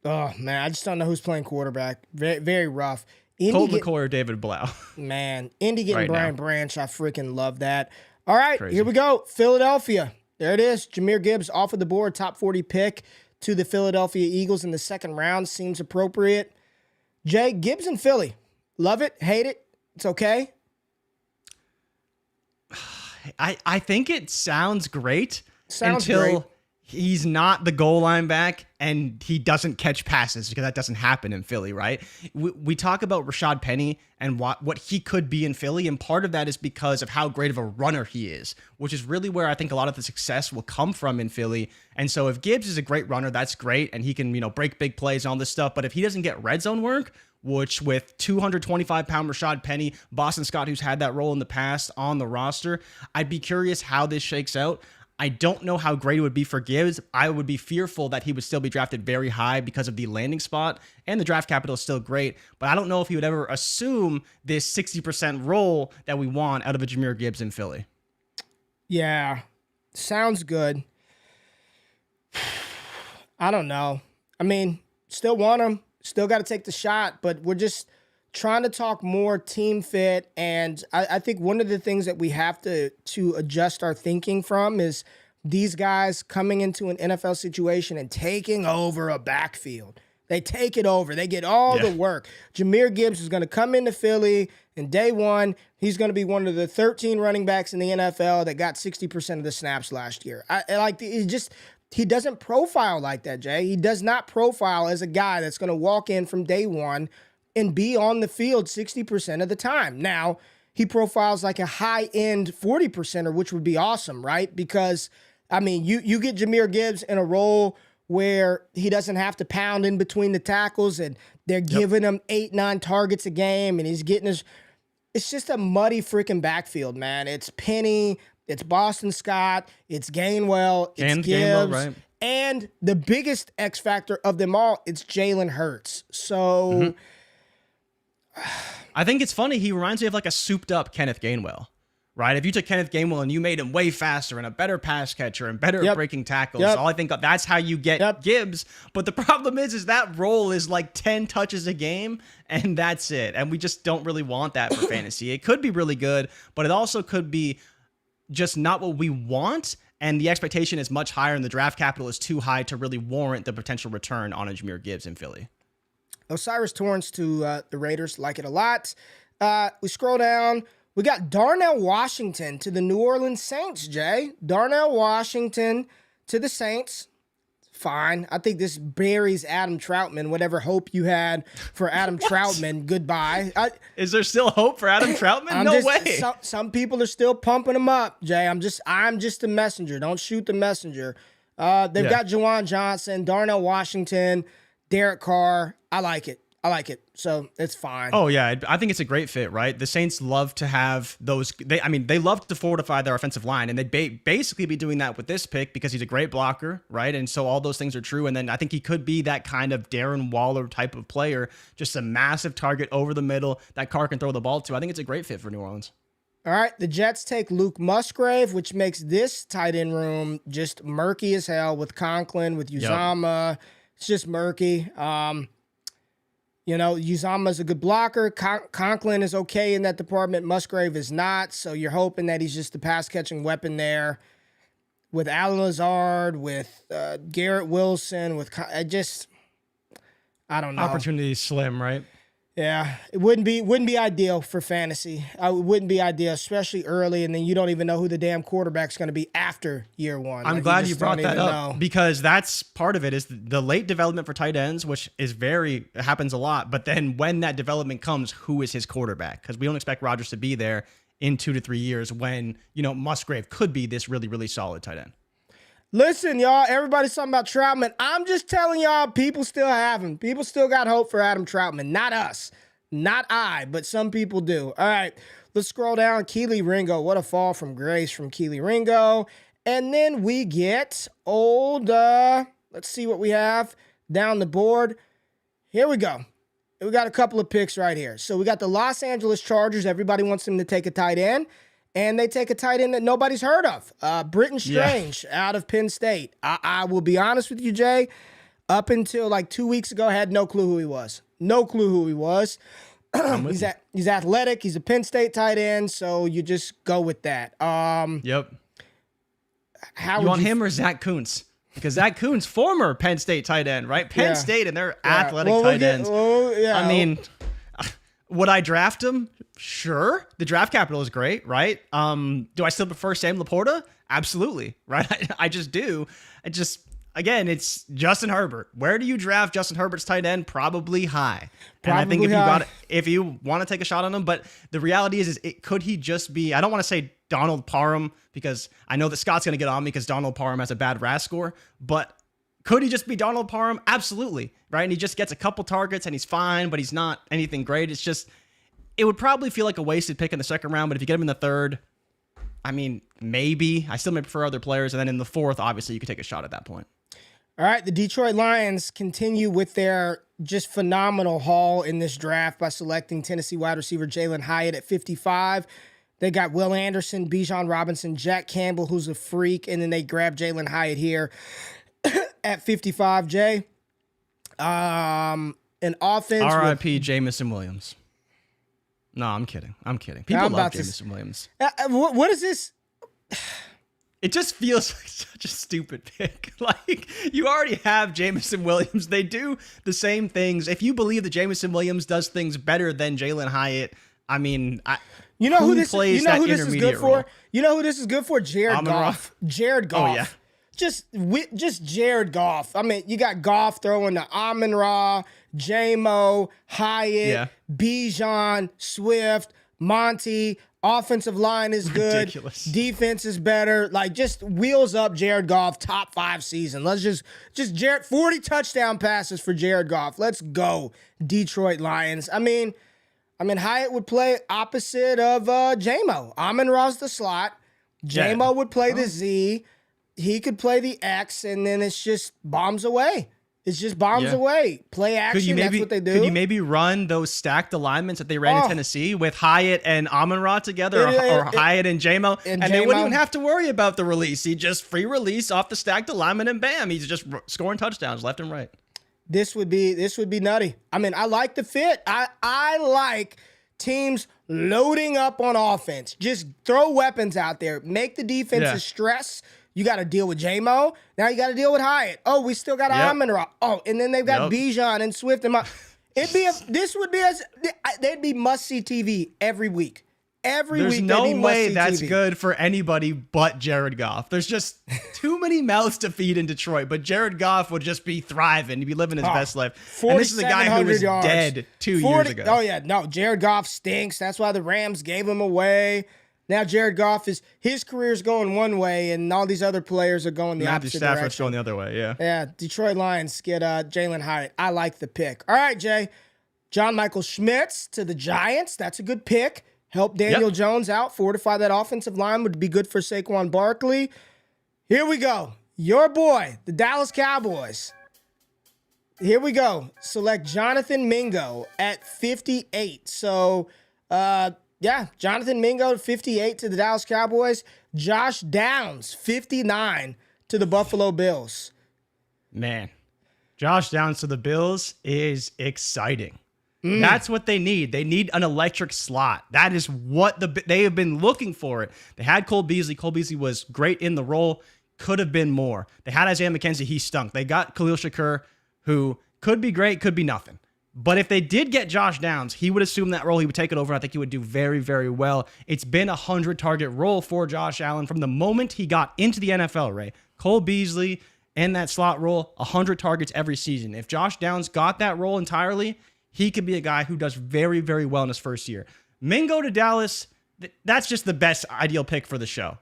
man, I just don't know who's playing quarterback. Very, very rough. Colt McCoy or David Blau. Man, Indy getting Brian Branch. I freaking love that. All right, Here we go. Philadelphia. There it is. Jahmyr Gibbs off of the board. Top 40 pick to the Philadelphia Eagles in the second round. Seems appropriate. Jay, Gibbs in Philly. Love it. Hate it. It's okay. I think it sounds great until great. He's not the goal line back and he doesn't catch passes, because that doesn't happen in Philly, right? We talk about Rashad Penny and what he could be in Philly, and part of that is because of how great of a runner he is, which is really where I think a lot of the success will come from in Philly. And so if Gibbs is a great runner, that's great, and he can, you know, break big plays and all this stuff. But if he doesn't get red zone work, which with 225-pound Rashad Penny, Boston Scott, who's had that role in the past on the roster, I'd be curious how this shakes out. I don't know how great it would be for Gibbs. I would be fearful that he would still be drafted very high because of the landing spot, and the draft capital is still great. But I don't know if he would ever assume this 60% role that we want out of a Jahmyr Gibbs in Philly. Yeah, sounds good. I don't know. I mean, still want him. Still got to take the shot, but we're just trying to talk more team fit. And I think one of the things that we have to adjust our thinking from is these guys coming into an NFL situation and taking over a backfield. They take it over. They get all the work. Jahmyr Gibbs is going to come into Philly, and day one, he's going to be one of the 13 running backs in the NFL that got 60% of the snaps last year. He doesn't profile like that, Jay. He does not profile as a guy that's going to walk in from day one and be on the field 60% of the time. Now, he profiles like a high-end 40%er, which would be awesome, right? Because, I mean, you get Jahmyr Gibbs in a role where he doesn't have to pound in between the tackles, and they're giving him 8-9 targets a game, and he's getting his... It's just a muddy freaking backfield, man. It's Penny, it's Boston Scott, it's Gainwell, it's Gibbs, right? And the biggest X factor of them all, it's Jalen Hurts. So... I think it's funny. He reminds me of like a souped up Kenneth Gainwell, right? If you took Kenneth Gainwell and you made him way faster and a better pass catcher and better at breaking tackles, all I think that's how you get Gibbs. But the problem is that role is like 10 touches a game and that's it. And we just don't really want that for fantasy. It could be really good, but it also could be just not what we want. And the expectation is much higher and the draft capital is too high to really warrant the potential return on a Jahmyr Gibbs in Philly. Osiris Torrance to the Raiders, like it a lot. We scroll down. We got Darnell Washington to the New Orleans Saints, Jay. Darnell Washington to the Saints. Fine. I think this buries Adam Troutman. Whatever hope you had for Adam Troutman, goodbye. Is there still hope for Adam Troutman? No way. Some people are still pumping him up, Jay. I'm just a messenger. Don't shoot the messenger. They've got Juwan Johnson, Darnell Washington, Derek Carr. I like it. So it's fine. Oh, yeah. I think it's a great fit, right? The Saints love to have those. They love to fortify their offensive line, and they'd basically be doing that with this pick because he's a great blocker, right? And so all those things are true. And then I think he could be that kind of Darren Waller type of player, just a massive target over the middle that Carr can throw the ball to. I think it's a great fit for New Orleans. All right, the Jets take Luke Musgrave, which makes this tight end room just murky as hell with Conklin, with Uzama. Yep. It's just murky. Uzama's a good blocker. Conklin is okay in that department. Musgrave is not. So you're hoping that he's just the pass-catching weapon there. With Alan Lazard, with Garrett Wilson, I don't know. Opportunity is slim, right? Yeah, it wouldn't be ideal for fantasy. It wouldn't be ideal, especially early, and then you don't even know who the damn quarterback's going to be after year one. I'm glad you brought that up because that's part of it is the late development for tight ends, which is happens a lot. But then when that development comes, who is his quarterback? Because we don't expect Rodgers to be there in 2 to 3 years when, Musgrave could be this really, really solid tight end. Listen, y'all, everybody's talking about Troutman. I'm just telling y'all, people still have him. People still got hope for Adam Troutman. Not us. Not I, but some people do. All right, let's scroll down. Keely Ringo. What a fall from grace from Keely Ringo. And then we get let's see what we have down the board. Here we go. We got a couple of picks right here. So we got the Los Angeles Chargers. Everybody wants them to take a tight end. And they take a tight end that nobody's heard of, Britton Strange out of Penn State. I will be honest with you, Jay. Up until like 2 weeks ago, I had no clue who he was. He's athletic. He's a Penn State tight end, so you just go with that. Yep. You want him or Zach Kuntz? Because Zach Kuntz, former Penn State tight end, right? Penn State and their athletic tight ends. I mean, would I draft him? Sure. The draft capital is great, right? Do I still prefer Sam Laporta? Absolutely, right? I just do. Again, it's Justin Herbert. Where do you draft Justin Herbert's tight end? Probably high. And I think if you want to take a shot on him, but the reality is could he just be, I don't want to say Donald Parham because I know that Scott's going to get on me because Donald Parham has a bad RAS score, but could he just be Donald Parham? Absolutely, right? And he just gets a couple targets and he's fine, but he's not anything great. It's just, it would probably feel like a wasted pick in the second round, but if you get him in the third, I mean, maybe. I still may prefer other players. And then in the fourth, obviously, you could take a shot at that point. All right, the Detroit Lions continue with their just phenomenal haul in this draft by selecting Tennessee wide receiver Jalen Hyatt at 55. They got Will Anderson, Bijan Robinson, Jack Campbell, who's a freak, and then they grab Jalen Hyatt here at 55, Jay. An offense. R.I.P. Jamison Williams. No, I'm kidding. People love Jamison Williams. What is this? It just feels like such a stupid pick. Like, you already have Jamison Williams. They do the same things. If you believe that Jamison Williams does things better than Jalen Hyatt, I mean, who this is good for? You know who this is good for? Jared Goff. Jared Goff. Oh, yeah. Just Jared Goff. I mean, you got Goff throwing to Amon-Ra, J-Mo, Hyatt, Bijan, Swift, Monty. Offensive line is good. Ridiculous. Defense is better. Like, just wheels up Jared Goff, top 5 season. Let's just 40 touchdown passes for Jared Goff. Let's go, Detroit Lions. I mean, Hyatt would play opposite of J-Mo. Amon-Ra's the slot. J-Mo would play the Z. He could play the X, and then it's just bombs away. It's just bombs away. Play action, that's what they do. Could you maybe run those stacked alignments that they ran in Tennessee with Hyatt and Amon-Ra together, or Hyatt and J-Mo, and they wouldn't even have to worry about the release. He just free release off the stacked alignment, and bam, he's just scoring touchdowns left and right. This would be nutty. I mean, I like the fit. I like teams loading up on offense. Just throw weapons out there. Make the defenses stress. You got to deal with J-Mo. Now you got to deal with Hyatt. Oh, we still got Amon-Ra. Oh, and then they've got Bijan and Swift and they'd be must-see TV every week. There's no way that's good for anybody but Jared Goff. There's just too many mouths to feed in Detroit, but Jared Goff would just be thriving. He'd be living his best life. And this is a guy who was dead 2 years ago. Oh, yeah. No, Jared Goff stinks. That's why the Rams gave him away. Now Jared Goff his career's going one way, and all these other players are going the opposite direction. Matthew Stafford's going the other way, yeah. Yeah, Detroit Lions get Jalen Hyatt. I like the pick. All right, Jay. John Michael Schmitz to the Giants. That's a good pick. Help Daniel Jones out. Fortify that offensive line. Would be good for Saquon Barkley. Here we go. Your boy, the Dallas Cowboys. Here we go. Select Jonathan Mingo at 58. So, Jonathan Mingo, 58 to the Dallas Cowboys. Josh Downs, 59 to the Buffalo Bills. Man, Josh Downs to the Bills is exciting. That's what they need. They need an electric slot. That is what they have been looking for. It. They had Cole Beasley. Cole Beasley was great in the role. Could have been more. They had Isaiah McKenzie. He stunk. They got Khalil Shakur, who could be great, could be nothing. But if they did get Josh Downs, he would assume that role. He would take it over. I think he would do very, very well. It's been a 100-target role for Josh Allen from the moment he got into the NFL, Ray. Cole Beasley and that slot role, 100 targets every season. If Josh Downs got that role entirely, he could be a guy who does very, very well in his first year. Mingo to Dallas, that's just the best ideal pick for the show.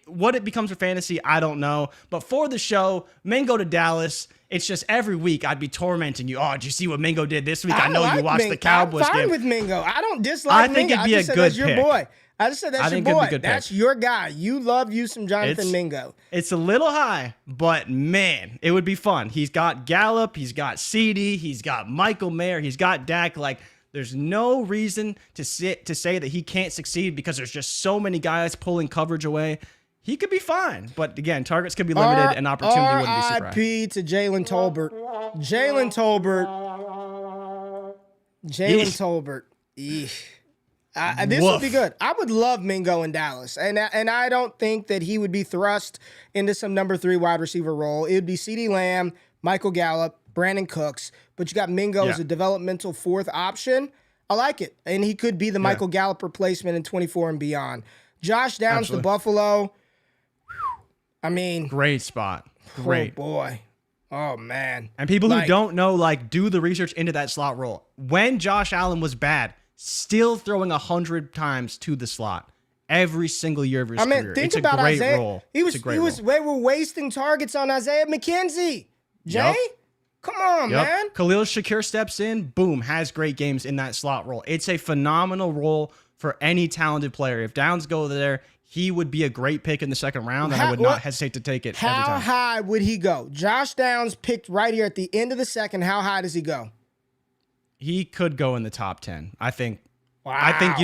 What it becomes for fantasy, I don't know. But for the show, Mingo to Dallas, it's just every week I'd be tormenting you. Oh, did you see what Mingo did this week? I know you watched the Cowboys game. I'm fine with Mingo. I don't dislike Mingo. I think it'd be a good pick. Your boy. I just said that's your boy. That's your guy. You love you some Jonathan Mingo. It's a little high, but man, it would be fun. He's got Gallup, he's got CeeDee, he's got Michael Mayer, he's got Dak. Like, there's no reason to say that he can't succeed because there's just so many guys pulling coverage away. He could be fine, but again, targets could be limited and opportunity wouldn't be super high. R.I.P. to Jalen Tolbert. Jalen Tolbert. Eesh. This would be good. I would love Mingo in Dallas, and I don't think that he would be thrust into some number 3 wide receiver role. It would be CeeDee Lamb, Michael Gallup, Brandon Cooks, but you got Mingo as a developmental 4th option. I like it, and he could be the Michael Gallup replacement in 24 and beyond. Josh Downs to Buffalo. I mean, great spot. Great. Oh boy. Oh man. And people who don't know, do the research into that slot role. When Josh Allen was bad, still throwing 100 times to the slot every single year of his career. Think it's about a great Isaiah. role. They were wasting targets on Isaiah McKenzie. Jay? Come on, man. Khalil Shakir steps in, boom, has great games in that slot role. It's a phenomenal role for any talented player. If Downs go there, he would be a great pick in the second round, and I would not hesitate to take it every time. How high would he go? Josh Downs picked right here at the end of the second. How high does he go? He could go in the top 10, I think. Wow. I think,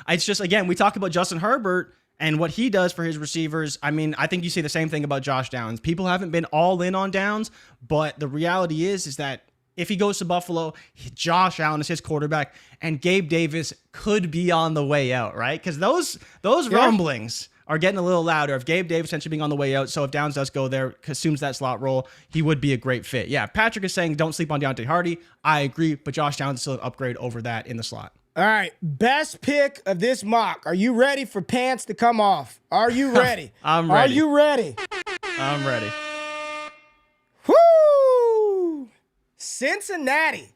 it's just, again, we talk about Justin Herbert and what he does for his receivers. I mean, I think you say the same thing about Josh Downs. People haven't been all in on Downs, but the reality is that if he goes to Buffalo, Josh Allen is his quarterback, and Gabe Davis could be on the way out, right? Because those rumblings are getting a little louder. If Gabe Davis essentially being on the way out, so if Downs does go there, assumes that slot role, he would be a great fit. Yeah, Patrick is saying don't sleep on Deontay Hardy. I agree, but Josh Downs is still an upgrade over that in the slot. All right, best pick of this mock. Are you ready for pants to come off? Are you ready? I'm ready. Are you ready? I'm ready. Woo! Cincinnati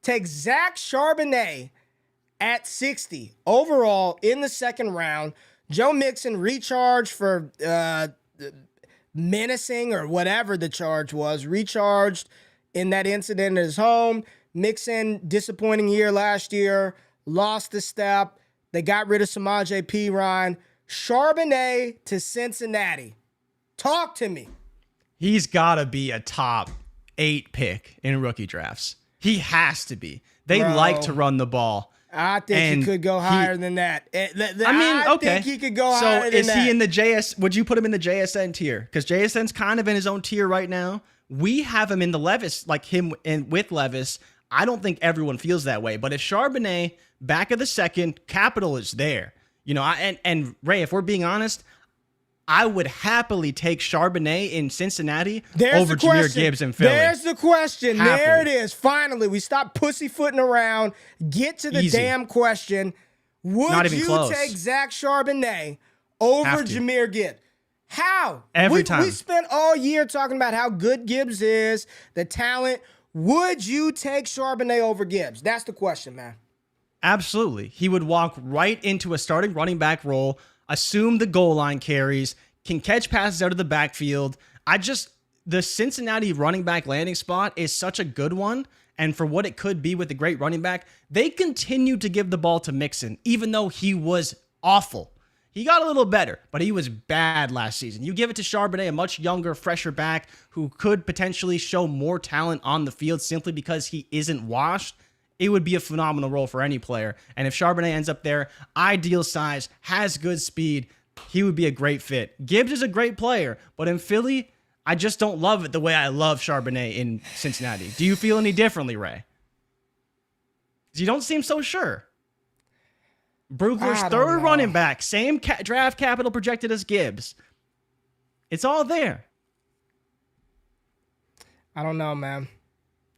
takes Zach Charbonnet at 60 overall in the second round. Joe Mixon recharged for menacing or whatever the charge was, recharged in that incident at his home. Mixon, disappointing year last year, lost a step. They got rid of Samaje Perine. Charbonnet to Cincinnati. Talk to me. He's got to be a top 8 pick in rookie drafts. He has to be. They Bro. like to run the ball. I think he could go higher than that. I think he could go higher than that. So is he in the JS? Would you put him in the JSN tier? Because JSN's kind of in his own tier right now. We have him in the Levis, like him and with Levis. I don't think everyone feels that way. But if Charbonnet, back of the second, capital is there. You know, and Ray, if we're being honest, I would happily take Charbonnet in Cincinnati over Jahmyr Gibbs in Philly. There's the question. Happily. There it is. Finally, we stop pussyfooting around. Get to the damn question. Would you take Zach Charbonnet over Jahmyr Gibbs? How? Every time. We spent all year talking about how good Gibbs is, the talent. Would you take Charbonnet over Gibbs? That's the question, man. Absolutely. He would walk right into a starting running back role, assume the goal line carries, can catch passes out of the backfield. The Cincinnati running back landing spot is such a good one. And for what it could be with a great running back, they continue to give the ball to Mixon, even though he was awful. He got a little better, but he was bad last season. You give it to Charbonnet, a much younger, fresher back who could potentially show more talent on the field simply because he isn't washed. It would be a phenomenal role for any player. And if Charbonnet ends up there, ideal size, has good speed, he would be a great fit. Gibbs is a great player, but in Philly, I just don't love it the way I love Charbonnet in Cincinnati. Do you feel any differently, Ray? You don't seem so sure. Brugler's third running back, same draft capital projected as Gibbs. It's all there. I don't know, man.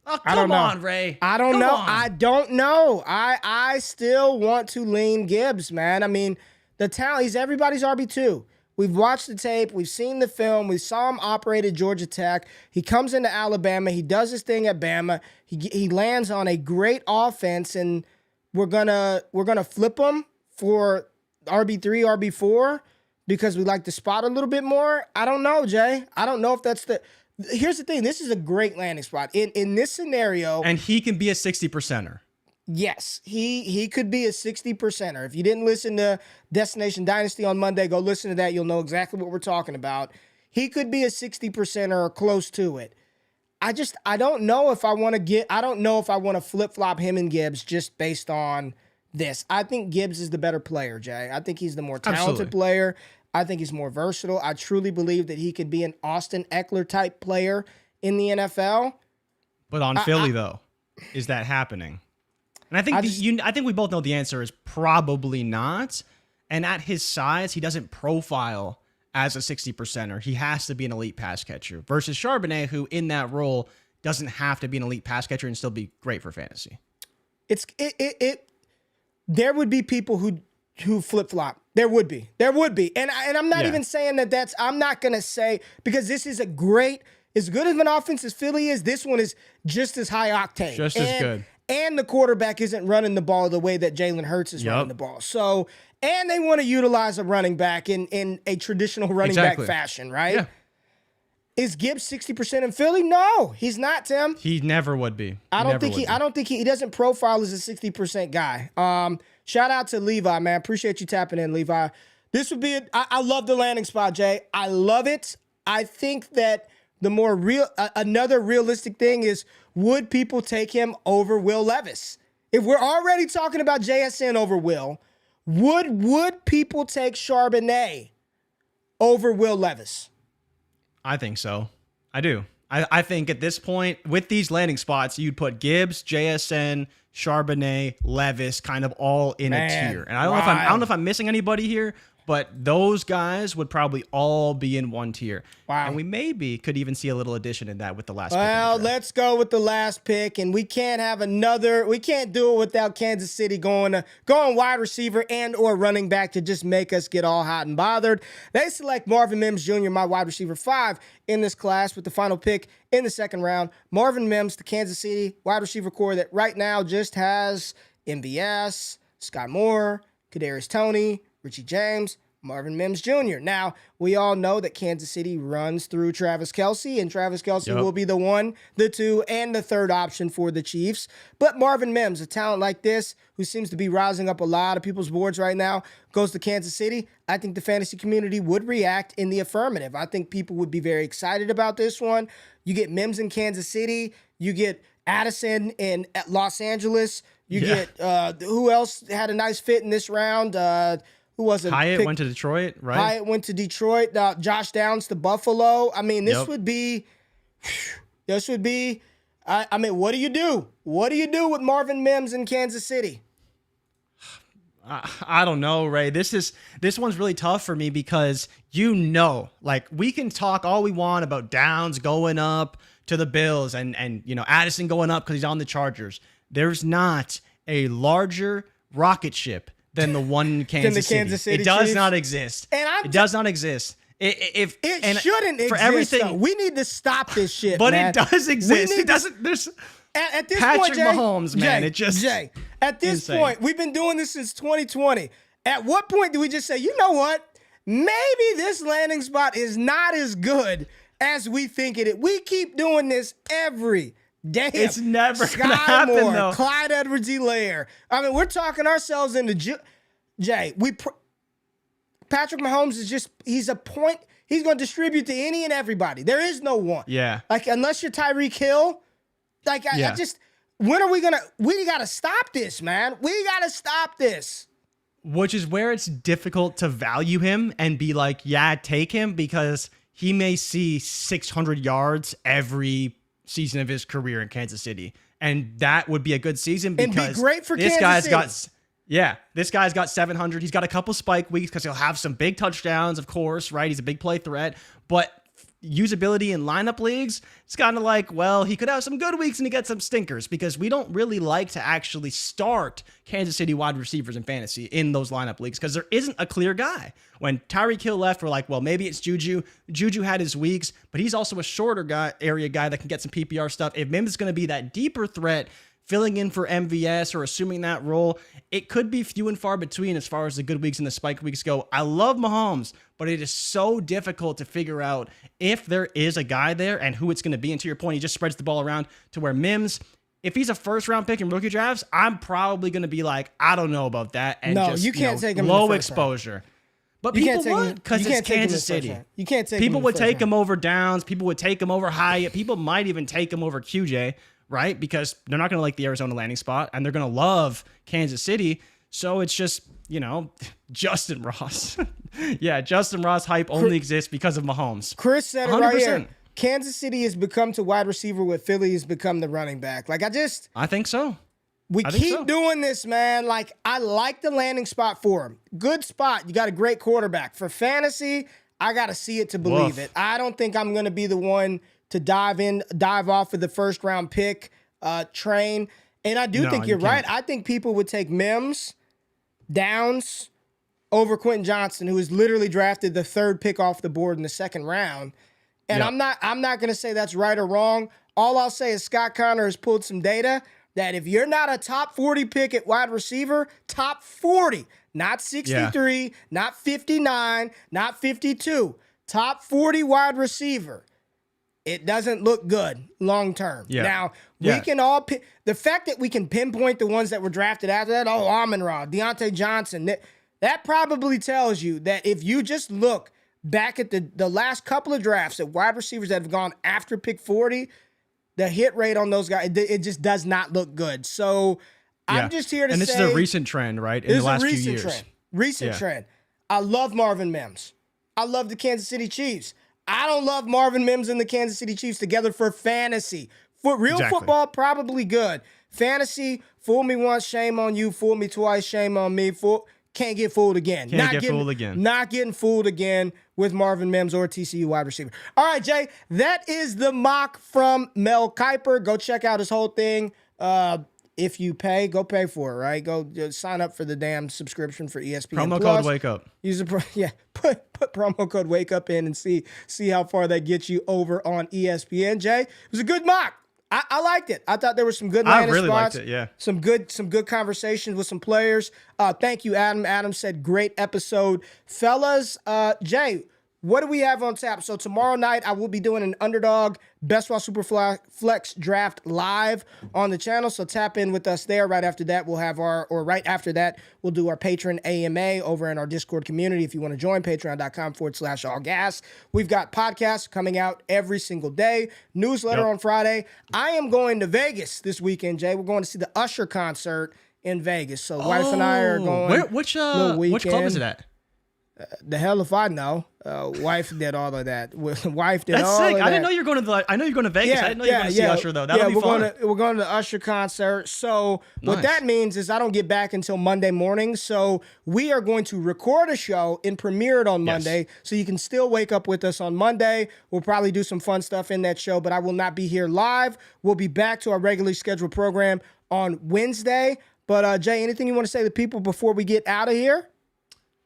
Oh, come on, Ray. I don't know. I don't know. I still want to lean Gibbs, man. I mean, the talent, he's everybody's RB2. We've watched the tape. We've seen the film. We saw him operate at Georgia Tech. He comes into Alabama. He does his thing at Bama. He lands on a great offense, and we're gonna flip him for RB3, RB4 because we like the spot a little bit more. I don't know, Jay. I don't know if that's the... Here's the thing. This is a great landing spot. In this scenario... And he can be a 60%er. Yes, he could be a 60%er. If you didn't listen to Destination Dynasty on Monday, go listen to that. You'll know exactly what we're talking about. He could be a 60%er or close to it. I don't know if I want to flip-flop him and Gibbs just based on this. I think Gibbs is the better player, Jay. I think he's the more talented player. I think he's more versatile. I truly believe that he could be an Austin Eckler type player in the NFL. But on Philly, though, is that happening? And I think we both know the answer is probably not. And at his size, he doesn't profile as a 60%er. He has to be an elite pass catcher versus Charbonnet, who in that role doesn't have to be an elite pass catcher and still be great for fantasy. There would be people who flip-flop. There would be. And I'm not even saying that I'm not going to say, because this is a great, as good of an offense as Philly is, this one is just as high octane. Just as good. And the quarterback isn't running the ball the way that Jalen Hurts is running the ball. So, and they want to utilize a running back in a traditional running back fashion, right? Yeah. Is Gibbs 60% in Philly? No, he's not, Tim. He never would be. I don't think he doesn't profile as a 60% guy. Shout out to Levi, man. Appreciate you tapping in, Levi. This would be I love the landing spot, Jay. I love it. I think that the more another realistic thing is, would people take him over Will Levis? If we're already talking about JSN over Will, would people take Charbonnet over Will Levis? I think so. I do. I think at this point, with these landing spots, you'd put Gibbs, JSN, Charbonnet, Levis, kind of all in a tier. And I don't know if I'm missing anybody here, but those guys would probably all be in one tier. Wow. And we maybe could even see a little addition in that with the last pick. Well, let's go with the last pick, and we can't do it without Kansas City going wide receiver and or running back to just make us get all hot and bothered. They select Marvin Mims Jr., my wide receiver 5 in this class, with the final pick in the second round. Marvin Mims, the Kansas City wide receiver core that right now just has MVS, Sky Moore, Kadarius Toney, Richie James, Marvin Mims Jr. Now, we all know that Kansas City runs through Travis Kelce, and Travis Kelce will be the 1, the 2, and the 3rd option for the Chiefs. But Marvin Mims, a talent like this, who seems to be rising up a lot of people's boards right now, goes to Kansas City. I think the fantasy community would react in the affirmative. I think people would be very excited about this one. You get Mims in Kansas City. You get Addison in Los Angeles. You get, who else had a nice fit in this round? Who was it? Hyatt went to Detroit, right? Hyatt went to Detroit. Josh Downs to Buffalo. I mean, this would be. I mean, what do you do? What do you do with Marvin Mims in Kansas City? I don't know, Ray. This one's really tough for me because like we can talk all we want about Downs going up to the Bills and Addison going up because he's on the Chargers. There's not a larger rocket ship than the one in Kansas City. It does not exist. It does not exist. It shouldn't exist. For everything, we need to stop this shit. But man. It does exist. It doesn't. There's at this Patrick point, Jay, Mahomes, man. Jay, at this insane. point, we've been doing this since 2020. At what point do we just say, you know what? Maybe this landing spot is not as good as we think it is. We keep doing this every day. It's never going to happen, though. Clyde Edwards-Helaire. I mean, we're talking ourselves into Jay. Patrick Mahomes is he's a point. He's going to distribute to any and everybody. There is no one. Yeah. Like, unless you're Tyreek Hill, when are we going to, we got to stop this, man. We got to stop this. Which is where it's difficult to value him and be like, yeah, take him, because he may see 600 yards every season of his career in Kansas City. And that would be a good season because and be great for this Kansas guy's City. this guy's got 700. He's got a couple spike weeks because he'll have some big touchdowns, of course, right? He's a big play threat, but usability in lineup leagues, it's kind of like, well, he could have some good weeks and he gets some stinkers because we don't really like to actually start Kansas City wide receivers in fantasy in those lineup leagues because there isn't a clear guy. When Tyreek Hill left, we're like, well, maybe it's Juju. Juju had his weeks, but he's also a shorter area guy that can get some PPR stuff. If Mims is going to be that deeper threat, filling in for MVS or assuming that role, it could be few and far between as far as the good weeks and the spike weeks go. I love Mahomes, but it is so difficult to figure out if there is a guy there and who it's going to be. And to your point, he just spreads the ball around to where Mims, if he's a first-round pick in rookie drafts, I'm probably going to be like, I don't know about that. And you can't take him low exposure. Round. But people would because it's Kansas City. You can't take people him would take him over Downs. People would take him over Hyatt. People might even take him over QJ. Right? Because they're not going to like the Arizona landing spot and they're going to love Kansas City. So it's just, Justin Ross. Yeah, Justin Ross hype only exists because of Mahomes. Chris said it 100%. Right here. Kansas City has become to wide receiver what Philly has become the running back. Like, I think so. We keep doing this, man. Like, I like the landing spot for him. Good spot. You got a great quarterback. For fantasy, I got to see it to believe it. I don't think I'm going to be the one to dive off of the first round pick train. And I do think you're right. I think people would take Mims, Downs over Quentin Johnston, who was literally drafted the 3rd pick off the board in the 2nd round. And I'm not going to say that's right or wrong. All I'll say is Scott Connor has pulled some data that if you're not a top 40 pick at wide receiver, top 40, not 63, not 59, not 52, top 40 wide receiver, it doesn't look good long term. Yeah. Now, we can all the fact that we can pinpoint the ones that were drafted after that, Amon-Ra, Deontay Johnson, that probably tells you that if you just look back at the last couple of drafts at wide receivers that have gone after pick 40, the hit rate on those guys, it just does not look good. So I'm just here to say. And this is a recent trend, right? In the last few years. Recent trend. I love Marvin Mims. I love the Kansas City Chiefs. I don't love Marvin Mims and the Kansas City Chiefs together for fantasy. For real football, probably good. Fantasy, fool me once, shame on you. Fool me twice, shame on me. Can't get fooled again. Not getting fooled again with Marvin Mims or TCU wide receiver. All right, Jay, that is the mock from Mel Kiper. Go check out his whole thing. If you pay, go pay for it, right? Go sign up for the damn subscription for ESPN. Promo code Wake Up. Use put promo code Wake Up in and see how far that gets you over on ESPN. Jay, it was a good mock. I liked it. I thought there were some good I landing really spots. liked it, yeah. Some good conversations with some players. Thank you, Adam. Adam said, great episode. Fellas, Jay, what do we have on tap? So tomorrow night, I will be doing an Underdog Best Ball Super Flex draft live on the channel. So tap in with us there. Right after that, right after that, we'll do our patron AMA over in our Discord community. If you want to join, patreon.com/allgas. We've got podcasts coming out every single day. Newsletter on Friday. I am going to Vegas this weekend, Jay. We're going to see the Usher concert in Vegas. So wife and I are going. Which club is it at? The hell if I know. Wife did all of that. Wife did That's all sick. of that. I didn't know you're going to. I know you're going to Vegas. I didn't know you're going to see Usher though. That'll be fun. We're going to the Usher concert. So what that means is I don't get back until Monday morning. So we are going to record a show and premiere it on Monday. So you can still wake up with us on Monday. We'll probably do some fun stuff in that show, but I will not be here live. We'll be back to our regularly scheduled program on Wednesday. But Jay, anything you want to say to people before we get out of here?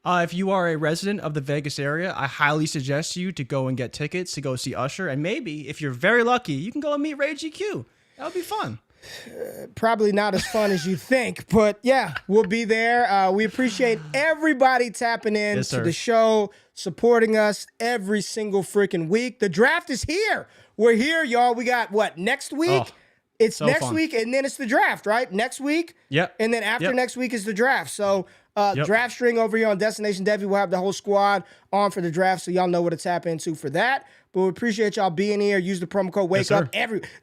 If you are a resident of the Vegas area, I highly suggest you to go and get tickets to go see Usher. And maybe, if you're very lucky, you can go and meet Ray GQ. That would be fun. Probably not as fun as you think, but yeah, we'll be there. We appreciate everybody tapping in to the show, supporting us every single freaking week. The draft is here. We're here, y'all. We got what, next week? Oh, it's so next fun. week, and then it's the draft, right? Next week. Yep. And then after next week is the draft. So draft string over here on Destination Devi. We'll have the whole squad on for the draft, so y'all know what to tap into for that. But we appreciate y'all being here. Use the promo code Wake Up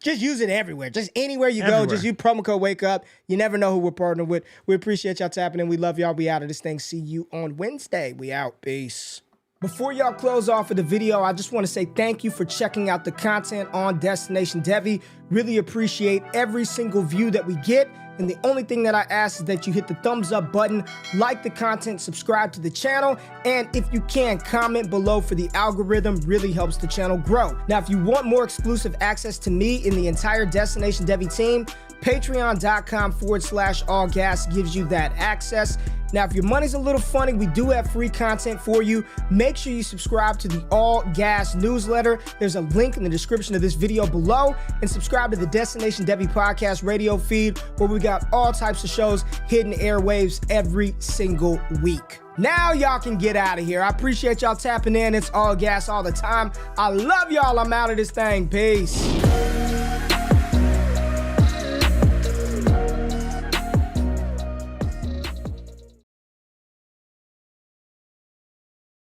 just use it everywhere. Just anywhere you go, just use promo code Wake Up. You never know who we're partnering with. We appreciate y'all tapping in. We love y'all. We out of this thing. See you on Wednesday. We out. Peace. Before y'all close off of the video, I just want to say thank you for checking out the content on Destination Devi. Really appreciate every single view that we get. And the only thing that I ask is that you hit the thumbs up button, like the content, subscribe to the channel, and if you can, comment below for the algorithm. Really helps the channel grow. Now, if you want more exclusive access to me and the entire Destination Devi team, patreon.com/allgas gives you that access. Now, if your money's a little funny, we do have free content for you. Make sure you subscribe to the All Gas newsletter. There's a link in the description of this video below, and subscribe to the Destination Devi podcast radio feed, where we got all types of shows hitting airwaves every single week. Now y'all can get out of here. I appreciate y'all tapping in. It's All Gas all the time. I love y'all. I'm out of this thing. Peace.